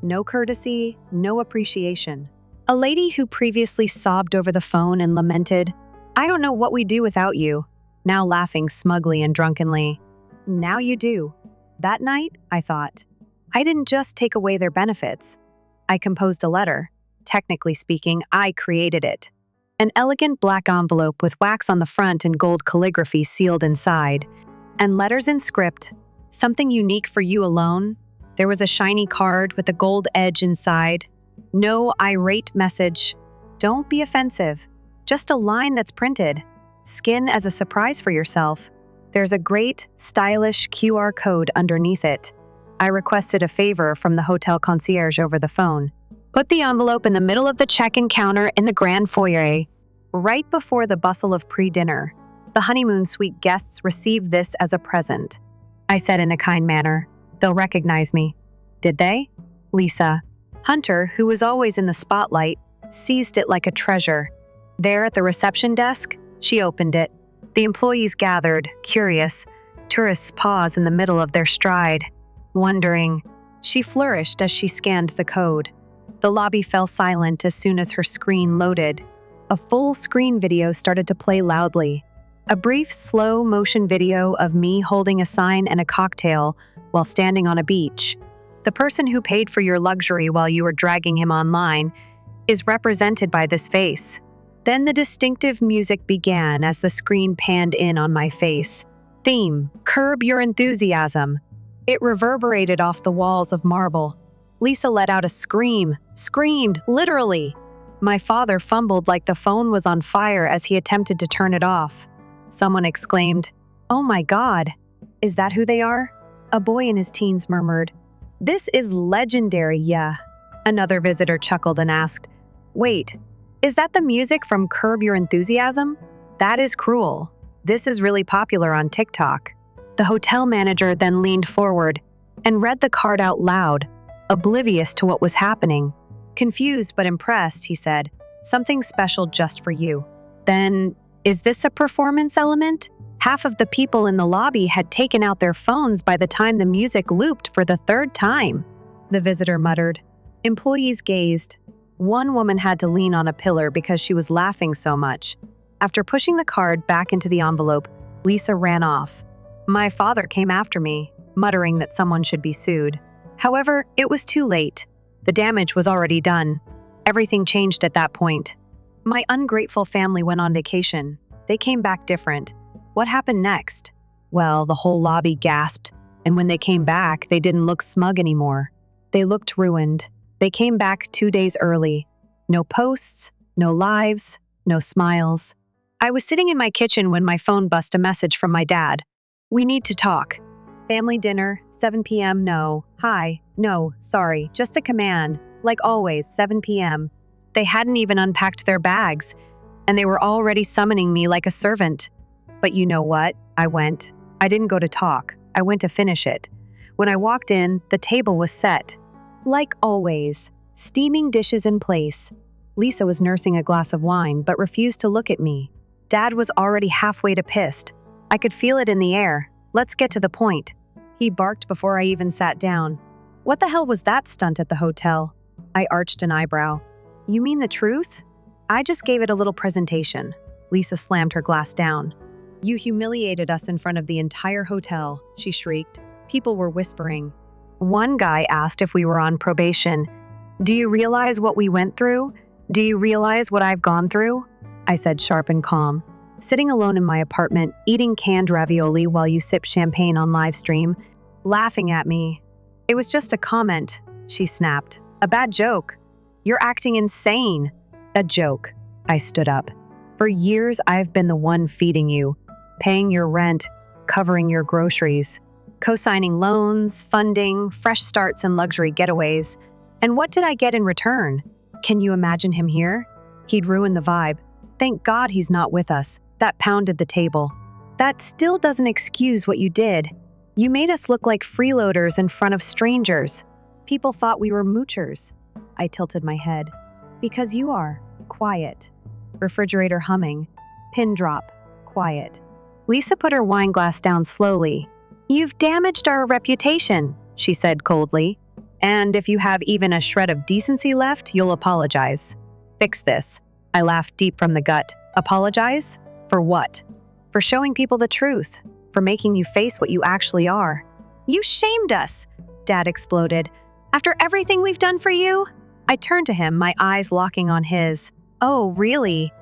No courtesy, no appreciation. A lady who previously sobbed over the phone and lamented, "I don't know what we'd do without you," now laughing smugly and drunkenly. Now you do. That night, I thought, I didn't just take away their benefits. I composed a letter. Technically speaking, I created it. An elegant black envelope with wax on the front and gold calligraphy sealed inside. And letters in script. Something unique for you alone. There was a shiny card with a gold edge inside. No irate message. Don't be offensive. Just a line that's printed. Skin as a surprise for yourself. There's a great, stylish QR code underneath it. I requested a favor from the hotel concierge over the phone. Put the envelope in the middle of the check-in counter in the grand foyer, right before the bustle of pre-dinner. The honeymoon suite guests receive this as a present. I said in a kind manner. They'll recognize me. Did they? Lisa. Hunter, who was always in the spotlight, seized it like a treasure. There at the reception desk, she opened it. The employees gathered, curious. Tourists paused in the middle of their stride, wondering. She flourished as she scanned the code. The lobby fell silent as soon as her screen loaded. A full-screen video started to play loudly. A brief, slow-motion video of me holding a sign and a cocktail while standing on a beach. The person who paid for your luxury while you were dragging him online is represented by this face. Then the distinctive music began as the screen panned in on my face. Theme: Curb Your Enthusiasm. It reverberated off the walls of marble. Lisa let out a scream. Screamed, literally. My father fumbled like the phone was on fire as he attempted to turn it off. Someone exclaimed, "Oh my God, is that who they are?" A boy in his teens murmured, "This is legendary, yeah." Another visitor chuckled and asked, "Wait, is that the music from Curb Your Enthusiasm? That is cruel. This is really popular on TikTok." The hotel manager then leaned forward and read the card out loud, oblivious to what was happening. Confused but impressed, he said, "Something special just for you." Then, is this a performance element? Half of the people in the lobby had taken out their phones by the time the music looped for the third time. The visitor muttered. Employees gazed. One woman had to lean on a pillar because she was laughing so much. After pushing the card back into the envelope, Lisa ran off. My father came after me, muttering that someone should be sued. However, it was too late. The damage was already done. Everything changed at that point. My ungrateful family went on vacation. They came back different. What happened next? Well, the whole lobby gasped, and when they came back, they didn't look smug anymore. They looked ruined. They came back 2 days early. No posts, no lives, no smiles. I was sitting in my kitchen when my phone buzzed a message from my dad. "We need to talk." Family dinner, 7 p.m. No. Hi. No, sorry, just a command. Like always, 7 p.m. They hadn't even unpacked their bags, and they were already summoning me like a servant. But you know what? I went. I didn't go to talk. I went to finish it. When I walked in, the table was set. Like always, steaming dishes in place. Lisa was nursing a glass of wine, but refused to look at me. Dad was already halfway to pissed. I could feel it in the air. Let's get to the point. He barked before I even sat down. What the hell was that stunt at the hotel? I arched an eyebrow. You mean the truth? I just gave it a little presentation. Lisa slammed her glass down. You humiliated us in front of the entire hotel, she shrieked. People were whispering. One guy asked if we were on probation. Do you realize what we went through? Do you realize what I've gone through? I said, sharp and calm. Sitting alone in my apartment, eating canned ravioli while you sip champagne on live stream, laughing at me. It was just a comment, she snapped. A bad joke. You're acting insane. A joke. I stood up. For years, I've been the one feeding you, paying your rent, covering your groceries, co-signing loans, funding, fresh starts and luxury getaways. And what did I get in return? Can you imagine him here? He'd ruin the vibe. Thank God he's not with us. That pounded the table. That still doesn't excuse what you did. You made us look like freeloaders in front of strangers. People thought we were moochers. I tilted my head. Because you are. Quiet. Refrigerator humming. Pin drop. Quiet. Lisa put her wine glass down slowly. You've damaged our reputation, she said coldly. And if you have even a shred of decency left, you'll apologize. Fix this. I laughed deep from the gut. Apologize? For what? For showing people the truth. For making you face what you actually are. You shamed us, Dad exploded. After everything we've done for you? I turned to him, my eyes locking on his. Oh, really?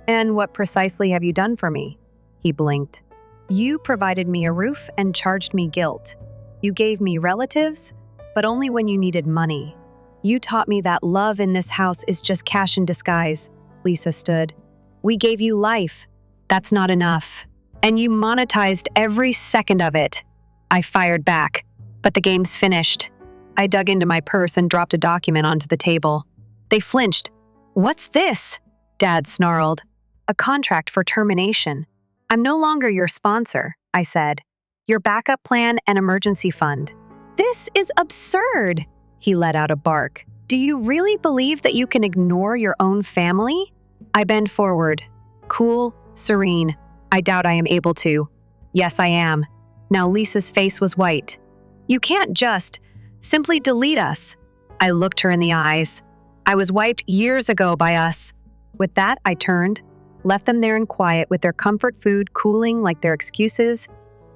And what precisely have you done for me? He blinked. You provided me a roof and charged me guilt. You gave me relatives, but only when you needed money. You taught me that love in this house is just cash in disguise. Lisa stood. We gave you life. That's not enough. And you monetized every second of it. I fired back, but the game's finished. I dug into my purse and dropped a document onto the table. They flinched. What's this? Dad snarled. A contract for termination. I'm no longer your sponsor, I said. Your backup plan and emergency fund. This is absurd. He let out a bark. Do you really believe that you can ignore your own family? I bend forward, cool, serene. I doubt I am able to. Yes, I am. Now Lisa's face was white. You can't just simply delete us. I looked her in the eyes. I was wiped years ago by us. With that, I turned, left them there in quiet with their comfort food cooling like their excuses,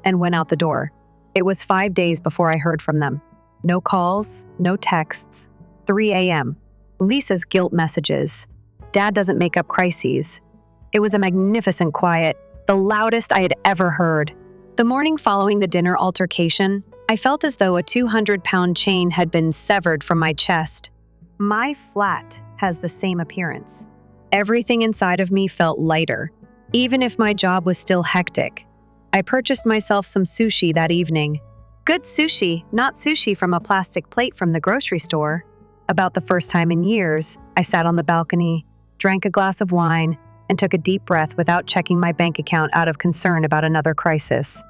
and went out the door. It was 5 days before I heard from them. No calls, no texts. 3 a.m. Lisa's guilt messages. Dad doesn't make up crises. It was a magnificent quiet, the loudest I had ever heard. The morning following the dinner altercation, I felt as though a 200-pound chain had been severed from my chest. My flat has the same appearance. Everything inside of me felt lighter, even if my job was still hectic. I purchased myself some sushi that evening. Good sushi, not sushi from a plastic plate from the grocery store. About the first time in years, I sat on the balcony, drank a glass of wine, and took a deep breath without checking my bank account out of concern about another crisis.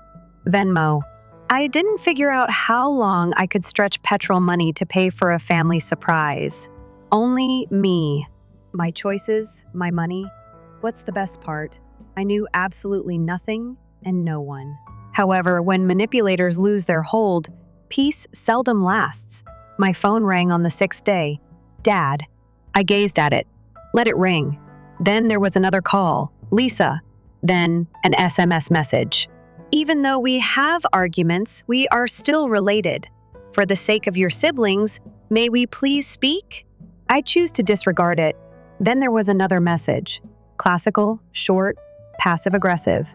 Venmo. I didn't figure out how long I could stretch petrol money to pay for a family surprise. Only me. My choices, my money. What's the best part? I knew absolutely nothing and no one. However, when manipulators lose their hold, peace seldom lasts. My phone rang on the 6th day. Dad. I gazed at it. Let it ring. Then there was another call. Lisa. Then an SMS message. Even though we have arguments, we are still related. For the sake of your siblings, may we please speak? I choose to disregard it. Then there was another message. Classical, short, passive-aggressive.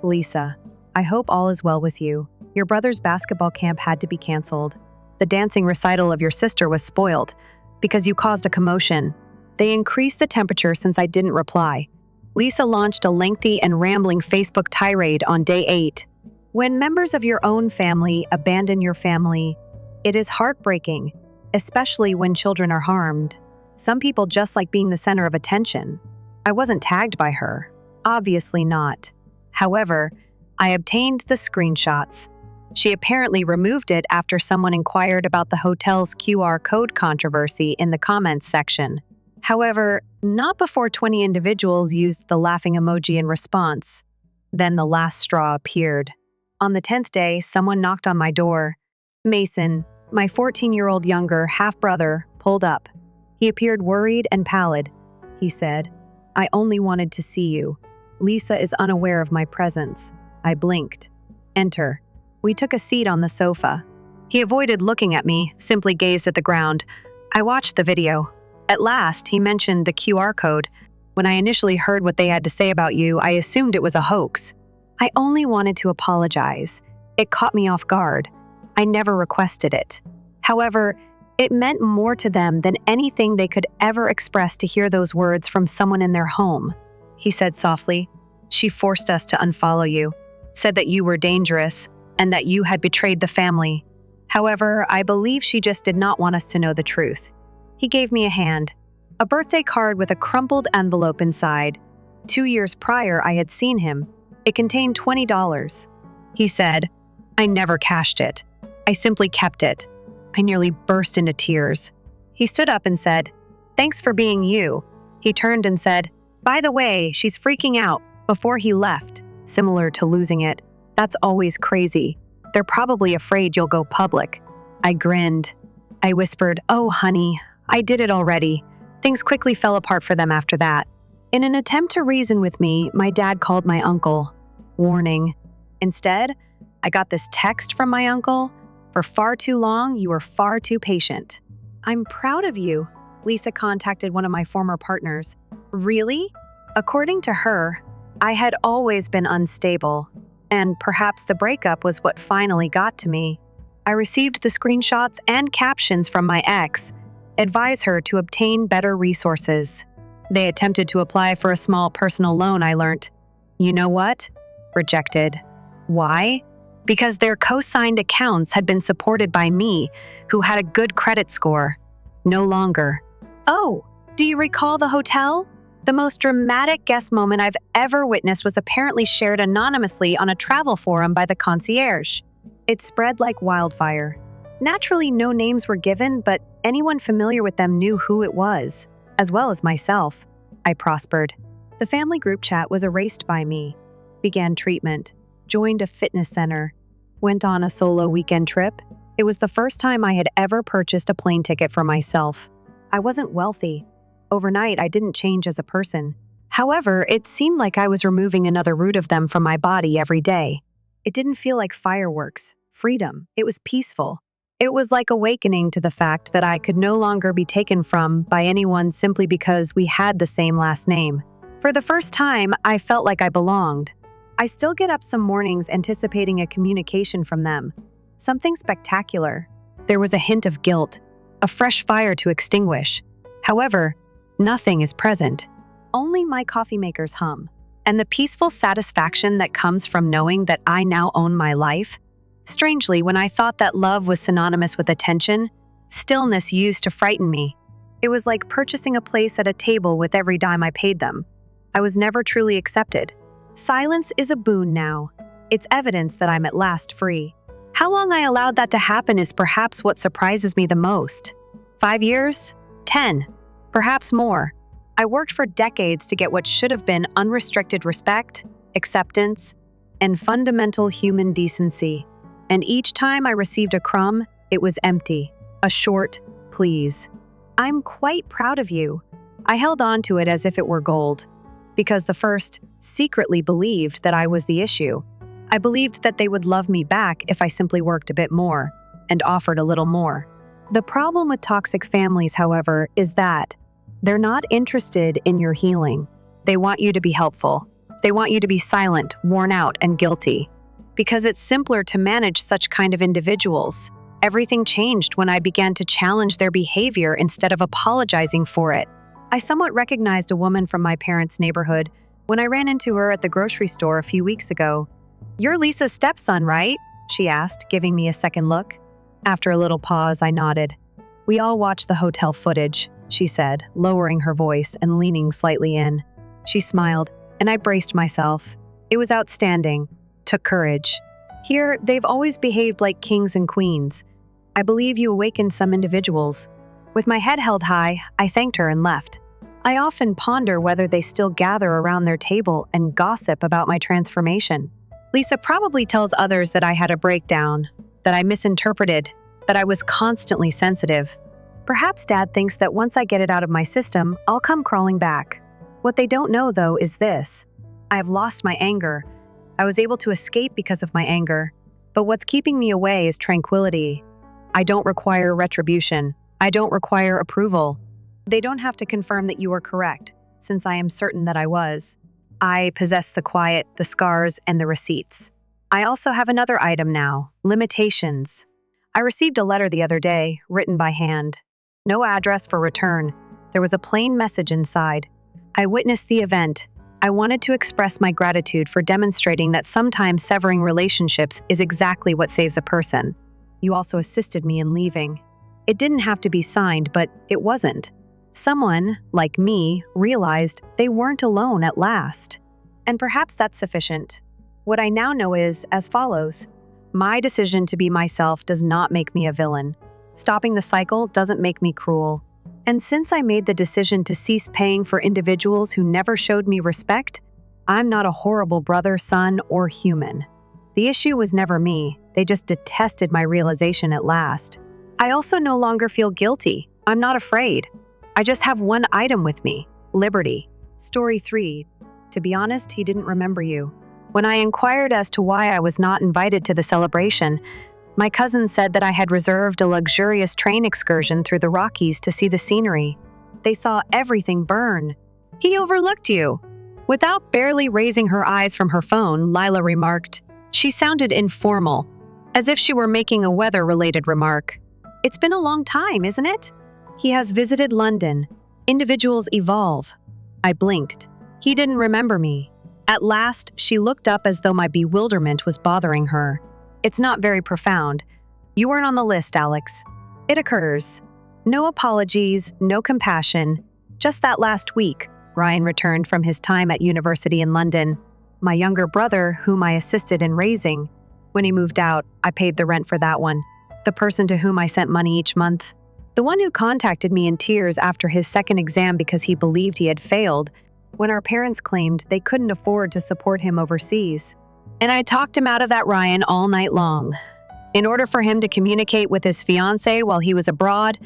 Lisa, I hope all is well with you. Your brother's basketball camp had to be canceled. The dancing recital of your sister was spoiled because you caused a commotion. They increased the temperature since I didn't reply. Lisa launched a lengthy and rambling Facebook tirade on day 8. When members of your own family abandon your family, it is heartbreaking, especially when children are harmed. Some people just like being the center of attention. I wasn't tagged by her. Obviously not. However, I obtained the screenshots. She apparently removed it after someone inquired about the hotel's QR code controversy in the comments section. However, not before 20 individuals used the laughing emoji in response. Then the last straw appeared. On the 10th day, someone knocked on my door. Mason, my 14-year-old younger half-brother, pulled up. He appeared worried and pallid. He said, I only wanted to see you. Lisa is unaware of my presence. I blinked. Enter. We took a seat on the sofa. He avoided looking at me, simply gazed at the ground. I watched the video. At last, he mentioned the QR code. When I initially heard what they had to say about you, I assumed it was a hoax. I only wanted to apologize. It caught me off guard. I never requested it. However, it meant more to them than anything they could ever express to hear those words from someone in their home. He said softly, She forced us to unfollow you, said that you were dangerous, and that you had betrayed the family. However, I believe she just did not want us to know the truth. He gave me a hand, a birthday card with a crumpled envelope inside. 2 years prior, I had seen him. It contained $20. He said, I never cashed it. I simply kept it. I nearly burst into tears. He stood up and said, Thanks for being you. He turned and said, By the way, she's freaking out, before he left, similar to losing it. That's always crazy. They're probably afraid you'll go public. I grinned. I whispered, Oh, honey, I did it already. Things quickly fell apart for them after that. In an attempt to reason with me, my dad called my uncle. Warning. Instead, I got this text from my uncle. For far too long, you were far too patient. I'm proud of you. Lisa contacted one of my former partners. Really? According to her, I had always been unstable, and perhaps the breakup was what finally got to me. I received the screenshots and captions from my ex. Advise her to obtain better resources. They attempted to apply for a small personal loan, I learnt. You know what? Rejected. Why? Because their co-signed accounts had been supported by me, who had a good credit score. No longer. Oh, do you recall the hotel? The most dramatic guest moment I've ever witnessed was apparently shared anonymously on a travel forum by the concierge. It spread like wildfire. Naturally, no names were given, but anyone familiar with them knew who it was, as well as myself. I prospered. The family group chat was erased by me. Began treatment. Joined a fitness center. Went on a solo weekend trip. It was the first time I had ever purchased a plane ticket for myself. I wasn't wealthy. Overnight, I didn't change as a person. However, it seemed like I was removing another root of them from my body every day. It didn't feel like fireworks, freedom. It was peaceful. It was like awakening to the fact that I could no longer be taken from by anyone simply because we had the same last name. For the first time, I felt like I belonged. I still get up some mornings anticipating a communication from them. Something spectacular. There was a hint of guilt, a fresh fire to extinguish. However, nothing is present. Only my coffee maker's hum. And the peaceful satisfaction that comes from knowing that I now own my life. Strangely, when I thought that love was synonymous with attention, stillness used to frighten me. It was like purchasing a place at a table with every dime I paid them. I was never truly accepted. Silence is a boon now. It's evidence that I'm at last free. How long I allowed that to happen is perhaps what surprises me the most. 5 years? 10? Perhaps more. I worked for decades to get what should have been unrestricted respect, acceptance, and fundamental human decency. And each time I received a crumb, it was empty. A short, please. I'm quite proud of you. I held on to it as if it were gold. Because the first secretly believed that I was the issue. I believed that they would love me back if I simply worked a bit more and offered a little more. The problem with toxic families, however, is that they're not interested in your healing. They want you to be helpful. They want you to be silent, worn out, and guilty. Because it's simpler to manage such kind of individuals. Everything changed when I began to challenge their behavior instead of apologizing for it. I somewhat recognized a woman from my parents' neighborhood when I ran into her at the grocery store a few weeks ago. "You're Lisa's stepson, right?" she asked, giving me a second look. After a little pause, I nodded. "We all watched the hotel footage," she said, lowering her voice and leaning slightly in. She smiled, and I braced myself. It was outstanding. Took courage. Here, they've always behaved like kings and queens. I believe you awakened some individuals. With my head held high, I thanked her and left. I often ponder whether they still gather around their table and gossip about my transformation. Lisa probably tells others that I had a breakdown, that I misinterpreted, that I was constantly sensitive. Perhaps Dad thinks that once I get it out of my system, I'll come crawling back. What they don't know, though, is this. I have lost my anger. I was able to escape because of my anger. But what's keeping me away is tranquility. I don't require retribution. I don't require approval. They don't have to confirm that you are correct, since I am certain that I was. I possess the quiet, the scars, and the receipts. I also have another item now, limitations. I received a letter the other day, written by hand. No address for return. There was a plain message inside. I witnessed the event. I wanted to express my gratitude for demonstrating that sometimes severing relationships is exactly what saves a person. You also assisted me in leaving. It didn't have to be signed, but it wasn't. Someone, like me, realized they weren't alone at last. And perhaps that's sufficient. What I now know is as follows. My decision to be myself does not make me a villain. Stopping the cycle doesn't make me cruel. And since I made the decision to cease paying for individuals who never showed me respect, I'm not a horrible brother, son, or human. The issue was never me. They just detested my realization at last. I also no longer feel guilty. I'm not afraid. I just have one item with me, liberty. Story 3. To be honest, he didn't remember you. When I inquired as to why I was not invited to the celebration, my cousin said that I had reserved a luxurious train excursion through the Rockies to see the scenery. They saw everything burn. He overlooked you. Without barely raising her eyes from her phone, Lila remarked. She sounded informal, as if she were making a weather-related remark. It's been a long time, isn't it? He has visited London. Individuals evolve. I blinked. He didn't remember me. At last, she looked up as though my bewilderment was bothering her. It's not very profound. You weren't on the list, Alex. It occurs. No apologies, no compassion. Just that last week, Ryan returned from his time at university in London. My younger brother, whom I assisted in raising. When he moved out, I paid the rent for that one. the person to whom I sent money each month. The one who contacted me in tears after his second exam because he believed he had failed when our parents claimed they couldn't afford to support him overseas. And I talked him out of that Ryan all night long. In order for him to communicate with his fiancée while he was abroad,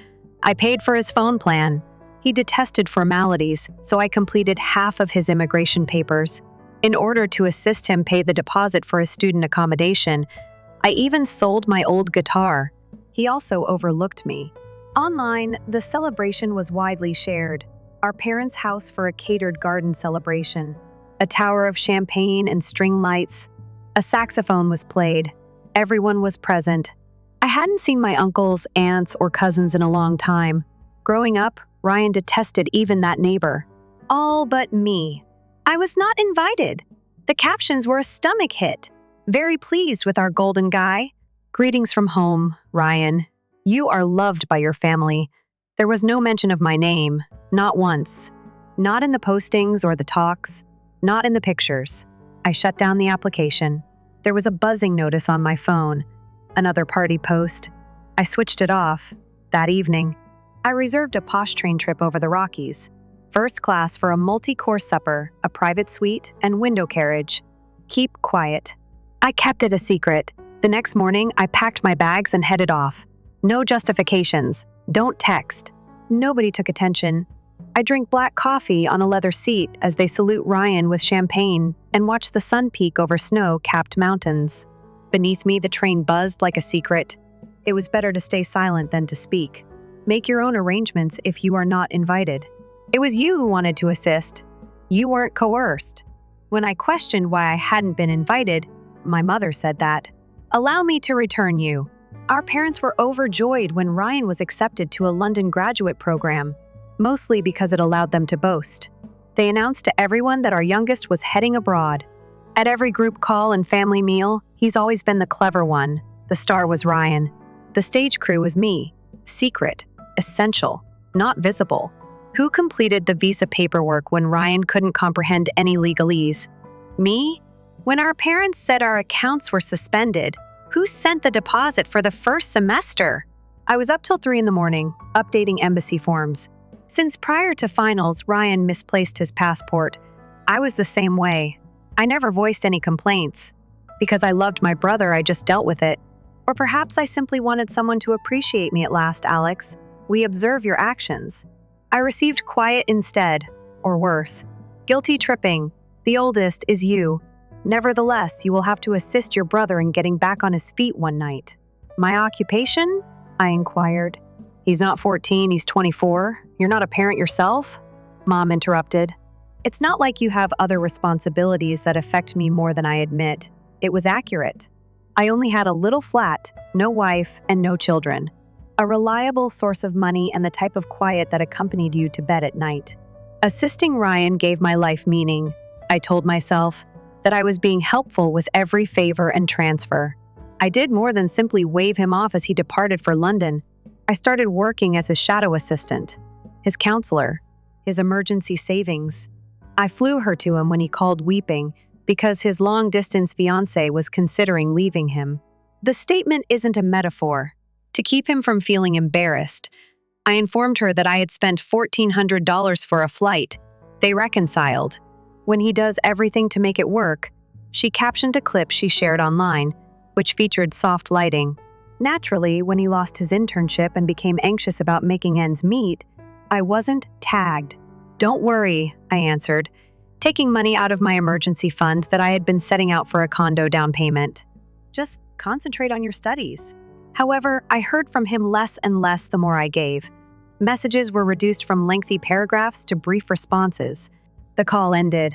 I paid for his phone plan. He detested formalities, so I completed half of his immigration papers. In order to assist him pay the deposit for his student accommodation, I even sold my old guitar. He also overlooked me. Online, the celebration was widely shared. Our parents' house for a catered garden celebration. A tower of champagne and string lights. A saxophone was played. Everyone was present. I hadn't seen my uncles, aunts, or cousins in a long time. Growing up, Ryan detested even that neighbor. All but me. I was not invited. The captions were a stomach hit. Very pleased with our golden guy. Greetings from home, Ryan. You are loved by your family. There was no mention of my name, not once. Not in the postings or the talks, not in the pictures. I shut down the application. There was a buzzing notice on my phone. Another party post. I switched it off. That evening, I reserved a posh train trip over the Rockies. First class for a multi-course supper, a private suite, and window carriage. Keep quiet. I kept it a secret. The next morning, I packed my bags and headed off. No justifications. Don't text. Nobody took attention. I drink black coffee on a leather seat as they salute Ryan with champagne and watch the sun peek over snow-capped mountains. Beneath me, the train buzzed like a secret. It was better to stay silent than to speak. Make your own arrangements if you are not invited. It was you who wanted to assist. You weren't coerced. When I questioned why I hadn't been invited, my mother said that, "Allow me to return you." Our parents were overjoyed when Ryan was accepted to a London graduate program, mostly because it allowed them to boast. They announced to everyone that our youngest was heading abroad. At every group call and family meal, he's always been the clever one. The star was Ryan. The stage crew was me. Secret, essential, not visible. Who completed the visa paperwork when Ryan couldn't comprehend any legalese? Me? When our parents said our accounts were suspended, who sent the deposit for the first semester? I was up till 3 in the morning, updating embassy forms. Since prior to finals, Ryan misplaced his passport. I was the same way. I never voiced any complaints. Because I loved my brother, I just dealt with it. Or perhaps I simply wanted someone to appreciate me at last, Alex. We observe your actions. I received quiet instead, or worse. Guilty tripping. The oldest is you. Nevertheless, you will have to assist your brother in getting back on his feet one night. My occupation? I inquired. He's not 14, he's 24. You're not a parent yourself? Mom interrupted. It's not like you have other responsibilities that affect me more than I admit. It was accurate. I only had a little flat, no wife, and no children. A reliable source of money and the type of quiet that accompanied you to bed at night. Assisting Ryan gave my life meaning. I told myself that I was being helpful with every favor and transfer. I did more than simply wave him off as he departed for London. I started working as his shadow assistant, his counselor, his emergency savings. I flew her to him when he called weeping because his long-distance fiancé was considering leaving him. The statement isn't a metaphor. To keep him from feeling embarrassed, I informed her that I had spent $1,400 for a flight. They reconciled. When he does everything to make it work, she captioned a clip she shared online, which featured soft lighting. Naturally, when he lost his internship and became anxious about making ends meet, I wasn't tagged. Don't worry, I answered, taking money out of my emergency fund that I had been setting out for a condo down payment. Just concentrate on your studies. However, I heard from him less and less the more I gave. Messages were reduced from lengthy paragraphs to brief responses. The call ended.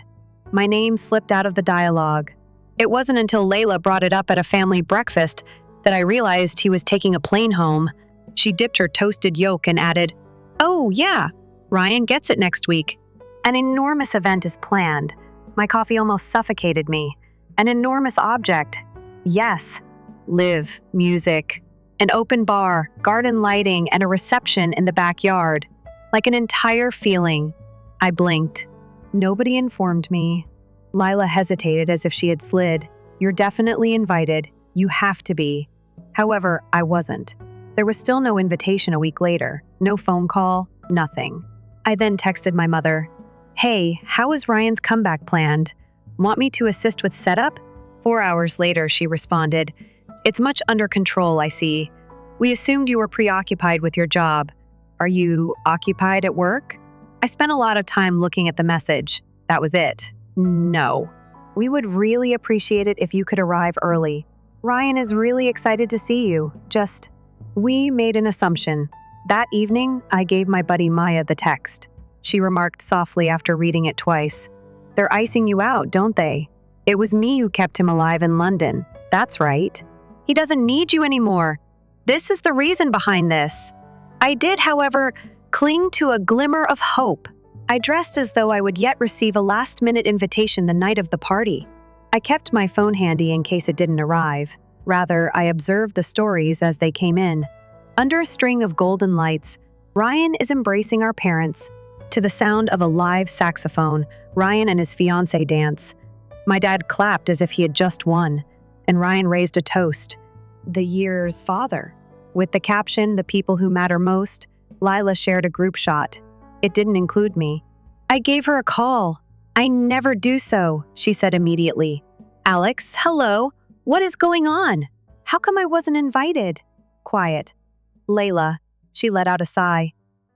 My name slipped out of the dialogue. It wasn't until Layla brought it up at a family breakfast that I realized he was taking a plane home. She dipped her toasted yolk and added, "Oh, yeah, Ryan gets it next week." An enormous event is planned. My coffee almost suffocated me. An enormous object. Yes. Live, music, an open bar, garden lighting, and a reception in the backyard. Like an entire feeling. I blinked. Nobody informed me. Lila hesitated as if she had slid. You're definitely invited. You have to be. However, I wasn't. There was still no invitation a week later, no phone call, nothing. I then texted my mother, "Hey, how is Ryan's comeback planned? Want me to assist with setup?" 4 hours later, she responded, "It's much under control, I see. We assumed you were preoccupied with your job. Are you occupied at work?" I spent a lot of time looking at the message. That was it. No. "We would really appreciate it if you could arrive early. Ryan is really excited to see you. We made an assumption. That evening, I gave my buddy Maya the text. She remarked softly after reading it twice. "They're icing you out, don't they? It was me who kept him alive in London. That's right. He doesn't need you anymore. This is the reason behind this." I did, however, cling to a glimmer of hope. I dressed as though I would yet receive a last-minute invitation the night of the party. I kept my phone handy in case it didn't arrive. Rather, I observed the stories as they came in. Under a string of golden lights, Ryan is embracing our parents. To the sound of a live saxophone, Ryan and his fiancée dance. My dad clapped as if he had just won, and Ryan raised a toast. "The year's father." With the caption, "The people who matter most," Lila shared a group shot. It didn't include me. I gave her a call. "I never do so," she said immediately. "Alex, hello. What is going on? How come I wasn't invited?" Quiet. "Layla," she let out a sigh.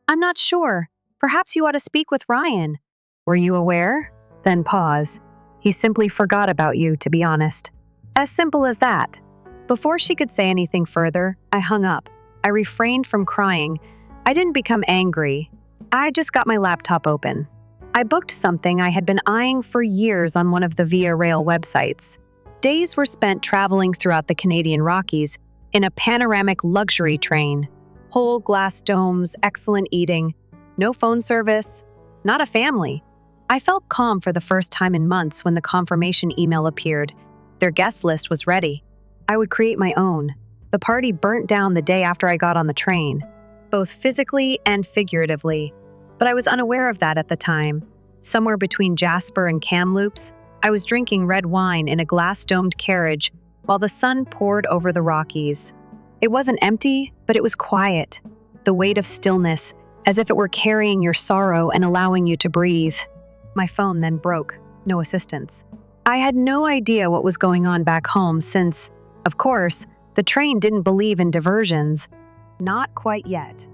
"I'm not sure. Perhaps you ought to speak with Ryan." "Were you aware?" Then pause. "He simply forgot about you, to be honest." As simple as that. Before she could say anything further, I hung up. I refrained from crying. I didn't become angry. I just got my laptop open. I booked something I had been eyeing for years on one of the Via Rail websites. Days were spent traveling throughout the Canadian Rockies in a panoramic luxury train. Whole glass domes, excellent eating, no phone service, not a family. I felt calm for the first time in months when the confirmation email appeared. Their guest list was ready. I would create my own. The party burnt down the day after I got on the train, both physically and figuratively. But I was unaware of that at the time. Somewhere between Jasper and Kamloops, I was drinking red wine in a glass-domed carriage while the sun poured over the Rockies. It wasn't empty, but it was quiet. The weight of stillness, as if it were carrying your sorrow and allowing you to breathe. My phone then broke. No assistance. I had no idea what was going on back home since, of course, the train didn't believe in diversions. Not quite yet.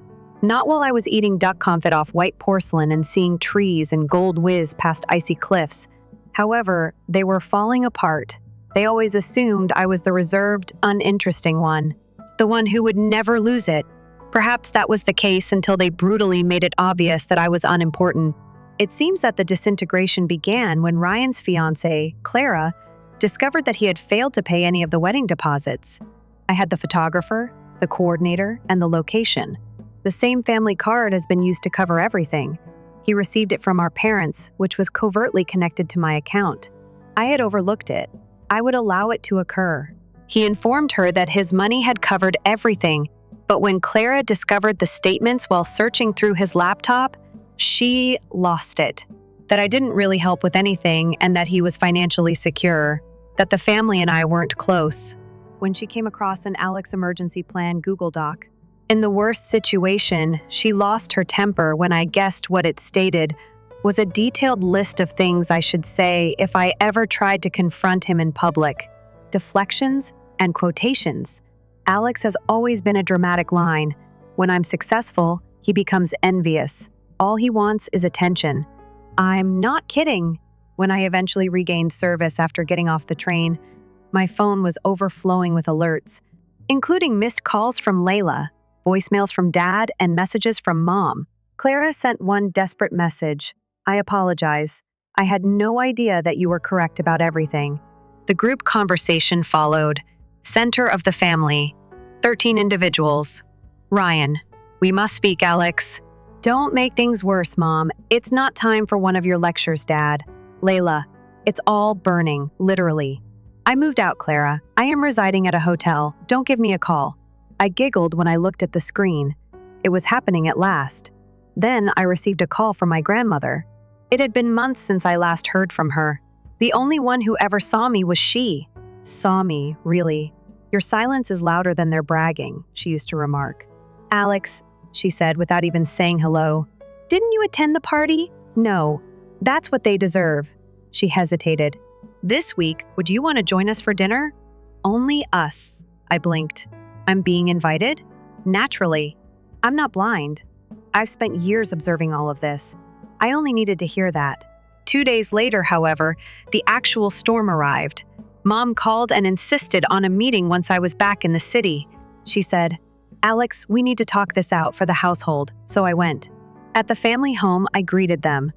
Not while I was eating duck confit off white porcelain and seeing trees and gold whiz past icy cliffs. However, they were falling apart. They always assumed I was the reserved, uninteresting one. The one who would never lose it. Perhaps that was the case until they brutally made it obvious that I was unimportant. It seems that the disintegration began when Ryan's fiancée, Clara, discovered that he had failed to pay any of the wedding deposits. I had the photographer, the coordinator, and the location. The same family card has been used to cover everything. He received it from our parents, which was covertly connected to my account. I had overlooked it. I would allow it to occur. He informed her that his money had covered everything, but when Clara discovered the statements while searching through his laptop, she lost it. That I didn't really help with anything and that he was financially secure. That the family and I weren't close. When she came across an Alex emergency plan Google Doc. In the worst situation, she lost her temper when I guessed what it stated was a detailed list of things I should say if I ever tried to confront him in public. Deflections and quotations. Alex has always been a dramatic line. When I'm successful, he becomes envious. All he wants is attention. I'm not kidding. When I eventually regained service after getting off the train, my phone was overflowing with alerts, including missed calls from Layla, voicemails from Dad, and messages from Mom. Clara sent one desperate message. "I apologize. I had no idea that you were correct about everything." The group conversation followed. Center of the family. 13 individuals. Ryan. "We must speak, Alex." "Don't make things worse, Mom. It's not time for one of your lectures, Dad." Layla. "It's all burning, literally." "I moved out, Clara. I am residing at a hotel. Don't give me a call." I giggled when I looked at the screen. It was happening at last. Then I received a call from my grandmother. It had been months since I last heard from her. The only one who ever saw me was she. Saw me, really. Your silence is louder than their bragging, she used to remark. Alex, she said without even saying hello, didn't you attend the party? No, that's what they deserve. She hesitated. This week, would you want to join us for dinner? Only us, I blinked. I'm being invited? Naturally. I'm not blind. I've spent years observing all of this. I only needed to hear that. 2 days later, however, the actual storm arrived. Mom called and insisted on a meeting once I was back in the city. She said, Alex, we need to talk this out for the household, so I went. At the family home, I greeted them.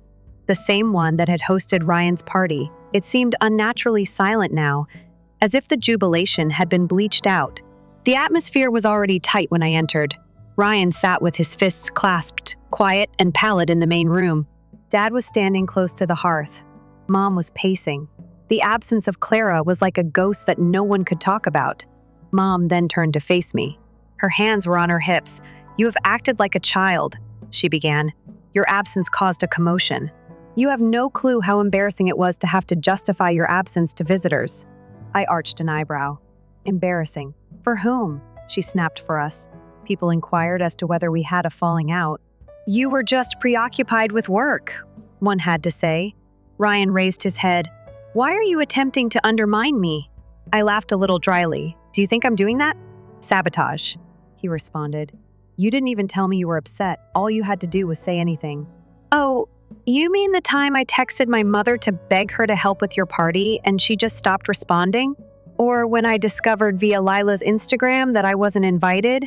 The same one that had hosted Ryan's party. It seemed unnaturally silent now, as if the jubilation had been bleached out. The atmosphere was already tight when I entered. Ryan sat with his fists clasped, quiet and pallid in the main room. Dad was standing close to the hearth. Mom was pacing. The absence of Clara was like a ghost that no one could talk about. Mom then turned to face me. Her hands were on her hips. You have acted like a child, she began. Your absence caused a commotion. You have no clue how embarrassing it was to have to justify your absence to visitors. I arched an eyebrow. Embarrassing. For whom? She snapped for us. People inquired as to whether we had a falling out. You were just preoccupied with work, one had to say. Ryan raised his head. Why are you attempting to undermine me? I laughed a little dryly. Do you think I'm doing that? Sabotage, he responded. You didn't even tell me you were upset. All you had to do was say anything. Oh, you mean the time I texted my mother to beg her to help with your party and she just stopped responding? Or when I discovered via Lila's Instagram that I wasn't invited?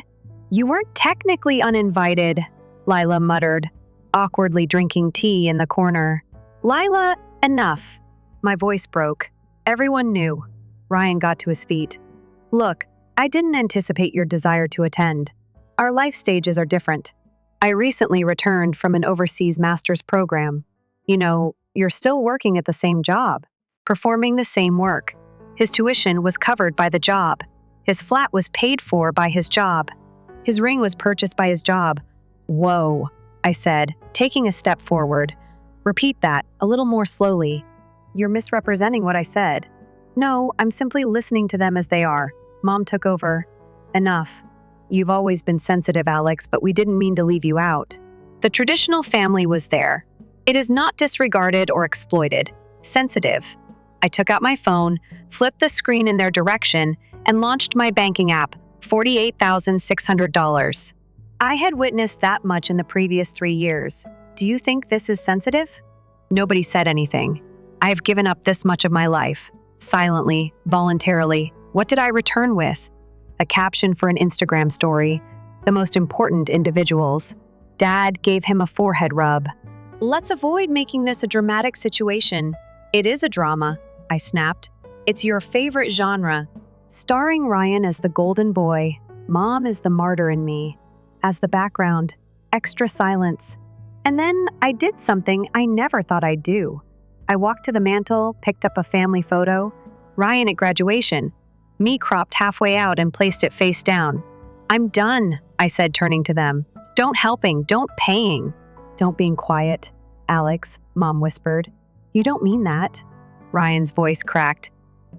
You weren't technically uninvited, Lila muttered, awkwardly drinking tea in the corner. Lila, enough. My voice broke. Everyone knew. Ryan got to his feet. Look, I didn't anticipate your desire to attend. Our life stages are different. I recently returned from an overseas master's program. You know, you're still working at the same job, performing the same work. His tuition was covered by the job. His flat was paid for by his job. His ring was purchased by his job. Whoa, I said, taking a step forward. Repeat that, a little more slowly. You're misrepresenting what I said. No, I'm simply listening to them as they are. Mom took over. Enough. You've always been sensitive, Alex, but we didn't mean to leave you out. The traditional family was there. It is not disregarded or exploited. Sensitive. I took out my phone, flipped the screen in their direction, and launched my banking app, $48,600. I had witnessed that much in the previous 3 years. Do you think this is sensitive? Nobody said anything. I have given up this much of my life. Silently, voluntarily. What did I return with? A caption for an Instagram story. The most important individuals. Dad gave him a forehead rub. Let's avoid making this a dramatic situation. It is a drama, I snapped. It's your favorite genre. Starring Ryan as the golden boy, Mom is the martyr in me. As the background, extra silence. And then I did something I never thought I'd do. I walked to the mantle, picked up a family photo. Ryan at graduation. Me cropped halfway out and placed it face down. I'm done, I said, turning to them. Don't helping, don't paying. Don't being quiet, Alex, Mom whispered. You don't mean that. Ryan's voice cracked.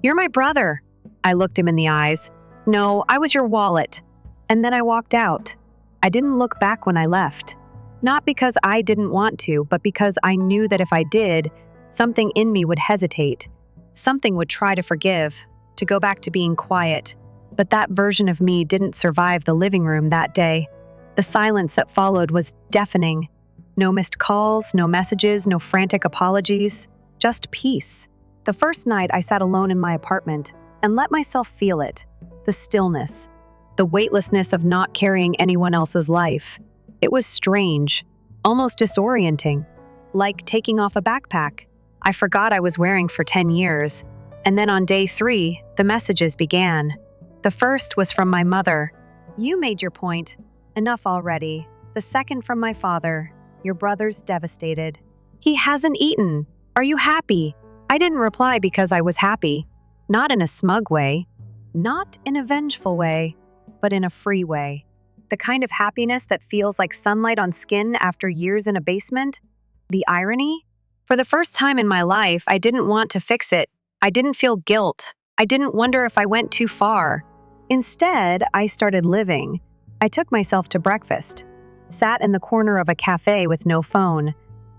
You're my brother. I looked him in the eyes. No, I was your wallet. And then I walked out. I didn't look back when I left. Not because I didn't want to, but because I knew that if I did, something in me would hesitate. Something would try to forgive, to go back to being quiet. But that version of me didn't survive the living room that day. The silence that followed was deafening. No missed calls, no messages, no frantic apologies. Just peace. The first night I sat alone in my apartment and let myself feel it. The stillness. The weightlessness of not carrying anyone else's life. It was strange, almost disorienting. Like taking off a backpack I forgot I was wearing for 10 years. And then on day 3, the messages began. The first was from my mother. You made your point. Enough already. The second from my father. Your brother's devastated. He hasn't eaten. Are you happy? I didn't reply because I was happy. Not in a smug way. Not in a vengeful way. But in a free way. The kind of happiness that feels like sunlight on skin after years in a basement. The irony? For the first time in my life, I didn't want to fix it. I didn't feel guilt. I didn't wonder if I went too far. Instead, I started living. I took myself to breakfast, sat in the corner of a cafe with no phone,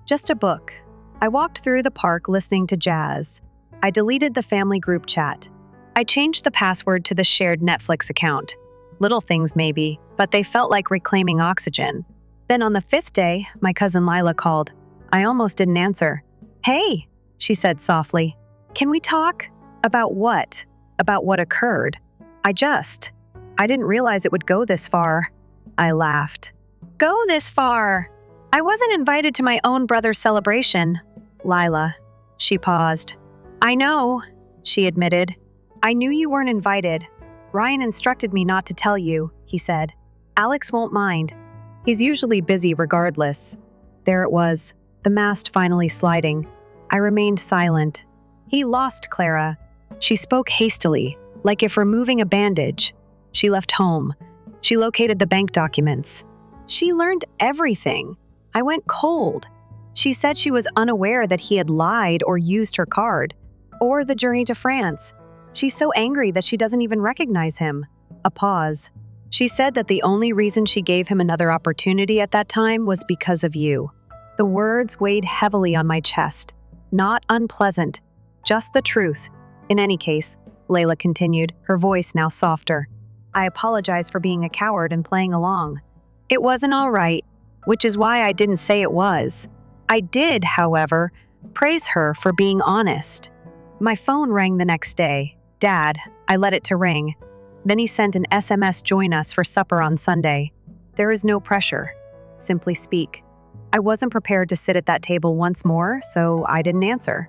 just a book. I walked through the park listening to jazz. I deleted the family group chat. I changed the password to the shared Netflix account. Little things maybe, but they felt like reclaiming oxygen. Then on the 5th day, my cousin Lila called. I almost didn't answer. "Hey," she said softly. "Can we talk?" "About what?" "About what occurred." I didn't realize it would go this far." I laughed. "Go this far? I wasn't invited to my own brother's celebration." "Lila." She paused. "I know," she admitted. "I knew you weren't invited. Ryan instructed me not to tell you," he said. "Alex won't mind. He's usually busy regardless." There it was, the mast finally sliding. I remained silent. "He lost Clara." She spoke hastily, like if removing a bandage. She left home. She located the bank documents. She learned everything. I went cold. She said she was unaware that he had lied or used her card, or the journey to France. She's so angry that she doesn't even recognize him. A pause. She said that the only reason she gave him another opportunity at that time was because of you. The words weighed heavily on my chest. Not unpleasant, just the truth. "In any case," Layla continued, her voice now softer, "I apologize for being a coward and playing along. It wasn't all right, which is why I didn't say it was. I did, however, praise her for being honest." My phone rang the next day. Dad, I let it to ring. Then he sent an SMS, "Join us for supper on Sunday." There is no pressure. Simply speak. I wasn't prepared to sit at that table once more, so I didn't answer.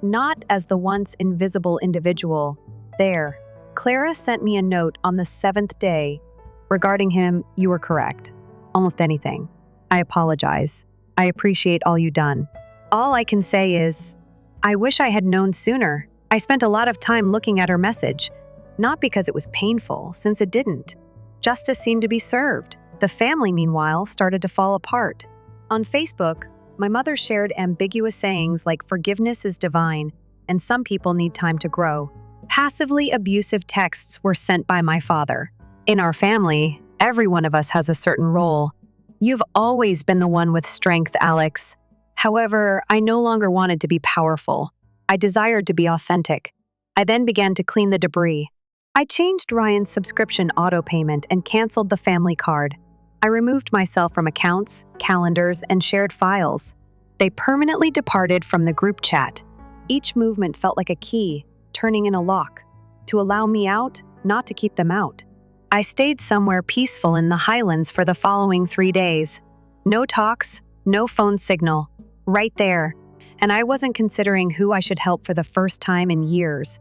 Not as the once invisible individual. There. Clara sent me a note on the 7th day. "Regarding him, you were correct. Almost anything. I apologize. I appreciate all you done. All I can say is, I wish I had known sooner." I spent a lot of time looking at her message. Not because it was painful, since it didn't. Justice seemed to be served. The family, meanwhile, started to fall apart. On Facebook, my mother shared ambiguous sayings like "forgiveness is divine" and "some people need time to grow." Passively abusive texts were sent by my father. "In our family, every one of us has a certain role. You've always been the one with strength, Alex." However, I no longer wanted to be powerful. I desired to be authentic. I then began to clean the debris. I changed Ryan's subscription auto payment and canceled the family card. I removed myself from accounts, calendars, and shared files. They permanently departed from the group chat. Each movement felt like a key, turning in a lock. To allow me out, not to keep them out. I stayed somewhere peaceful in the Highlands for the following 3 days. No talks, no phone signal. Right there. And I wasn't considering who I should help for the first time in years.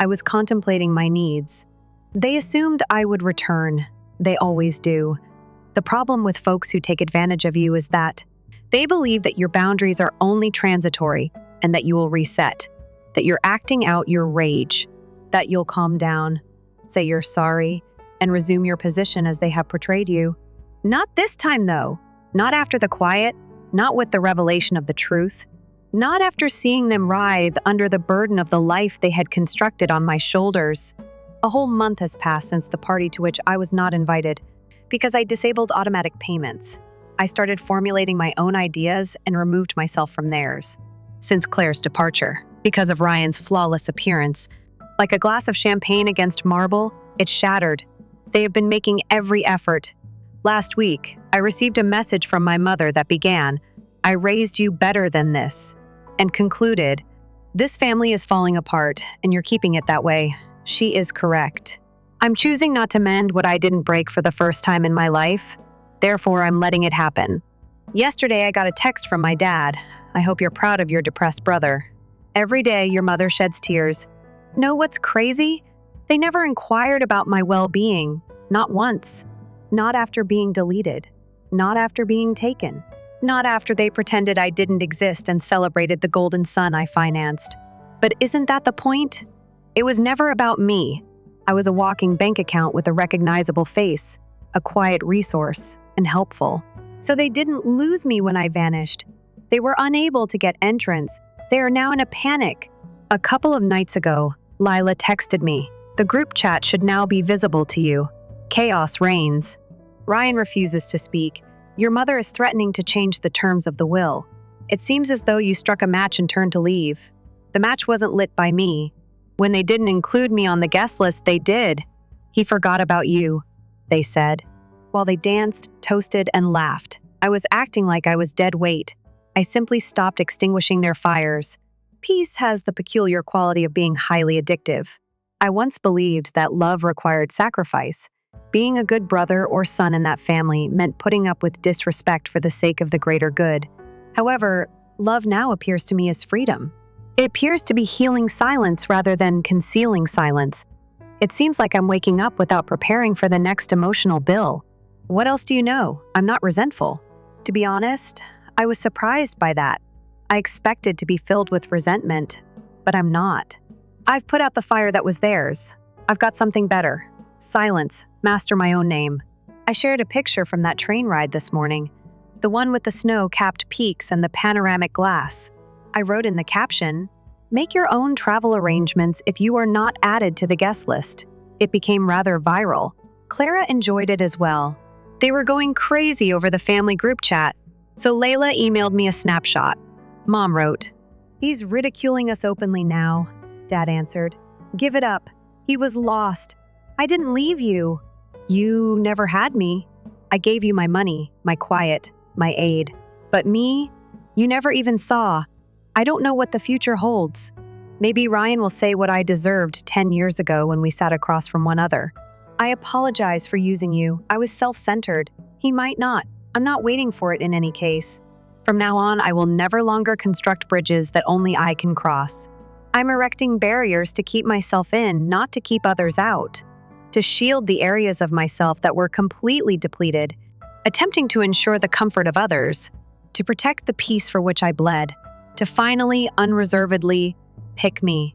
I was contemplating my needs. They assumed I would return. They always do. The problem with folks who take advantage of you is that they believe that your boundaries are only transitory and that you will reset, that you're acting out your rage, that you'll calm down, say you're sorry, and resume your position as they have portrayed you. Not this time, though. Not after the quiet, not with the revelation of the truth. Not after seeing them writhe under the burden of the life they had constructed on my shoulders. A whole month has passed since the party to which I was not invited, because I disabled automatic payments. I started formulating my own ideas and removed myself from theirs. Since Claire's departure, because of Ryan's flawless appearance, like a glass of champagne against marble, it shattered. They have been making every effort. Last week, I received a message from my mother that began, "I raised you better than this," and concluded, "This family is falling apart, and you're keeping it that way." She is correct. I'm choosing not to mend what I didn't break for the first time in my life. Therefore, I'm letting it happen. Yesterday, I got a text from my dad. "I hope you're proud of your depressed brother. Every day, your mother sheds tears." Know what's crazy? They never inquired about my well-being. Not once. Not after being deleted. Not after being taken. Not after they pretended I didn't exist and celebrated the golden sun I financed. But isn't that the point? It was never about me. I was a walking bank account with a recognizable face, a quiet resource, and helpful. So they didn't lose me when I vanished. They were unable to get entrance. They are now in a panic. A couple of nights ago, Lila texted me. The group chat should now be visible to you. Chaos reigns. Ryan refuses to speak. Your mother is threatening to change the terms of the will. It seems as though you struck a match and turned to leave. The match wasn't lit by me. When they didn't include me on the guest list, they did. He forgot about you, they said. While they danced, toasted, and laughed, I was acting like I was dead weight. I simply stopped extinguishing their fires. Peace has the peculiar quality of being highly addictive. I once believed that love required sacrifice. Being a good brother or son in that family meant putting up with disrespect for the sake of the greater good. However, love now appears to me as freedom. It appears to be healing silence rather than concealing silence. It seems like I'm waking up without preparing for the next emotional bill. What else do you know? I'm not resentful. To be honest, I was surprised by that. I expected to be filled with resentment, but I'm not. I've put out the fire that was theirs. I've got something better. Silence, master my own name. I shared a picture from that train ride this morning, the one with the snow-capped peaks and the panoramic glass. I wrote in the caption, "Make your own travel arrangements if you are not added to the guest list." It became rather viral. Clara enjoyed it as well. They were going crazy over the family group chat, so Layla emailed me a snapshot. Mom wrote, "He's ridiculing us openly now," Dad answered. "Give it up. He was lost. I didn't leave you. You never had me. I gave you my money, my quiet, my aid. But me, you never even saw. I don't know what the future holds. Maybe Ryan will say what I deserved 10 years ago when we sat across from one another. I apologize for using you. I was self-centered. He might not. I'm not waiting for it in any case. From now on, I will never longer construct bridges that only I can cross. I'm erecting barriers to keep myself in, not to keep others out. To shield the areas of myself that were completely depleted, attempting to ensure the comfort of others, to protect the peace for which I bled, to finally, unreservedly, pick me."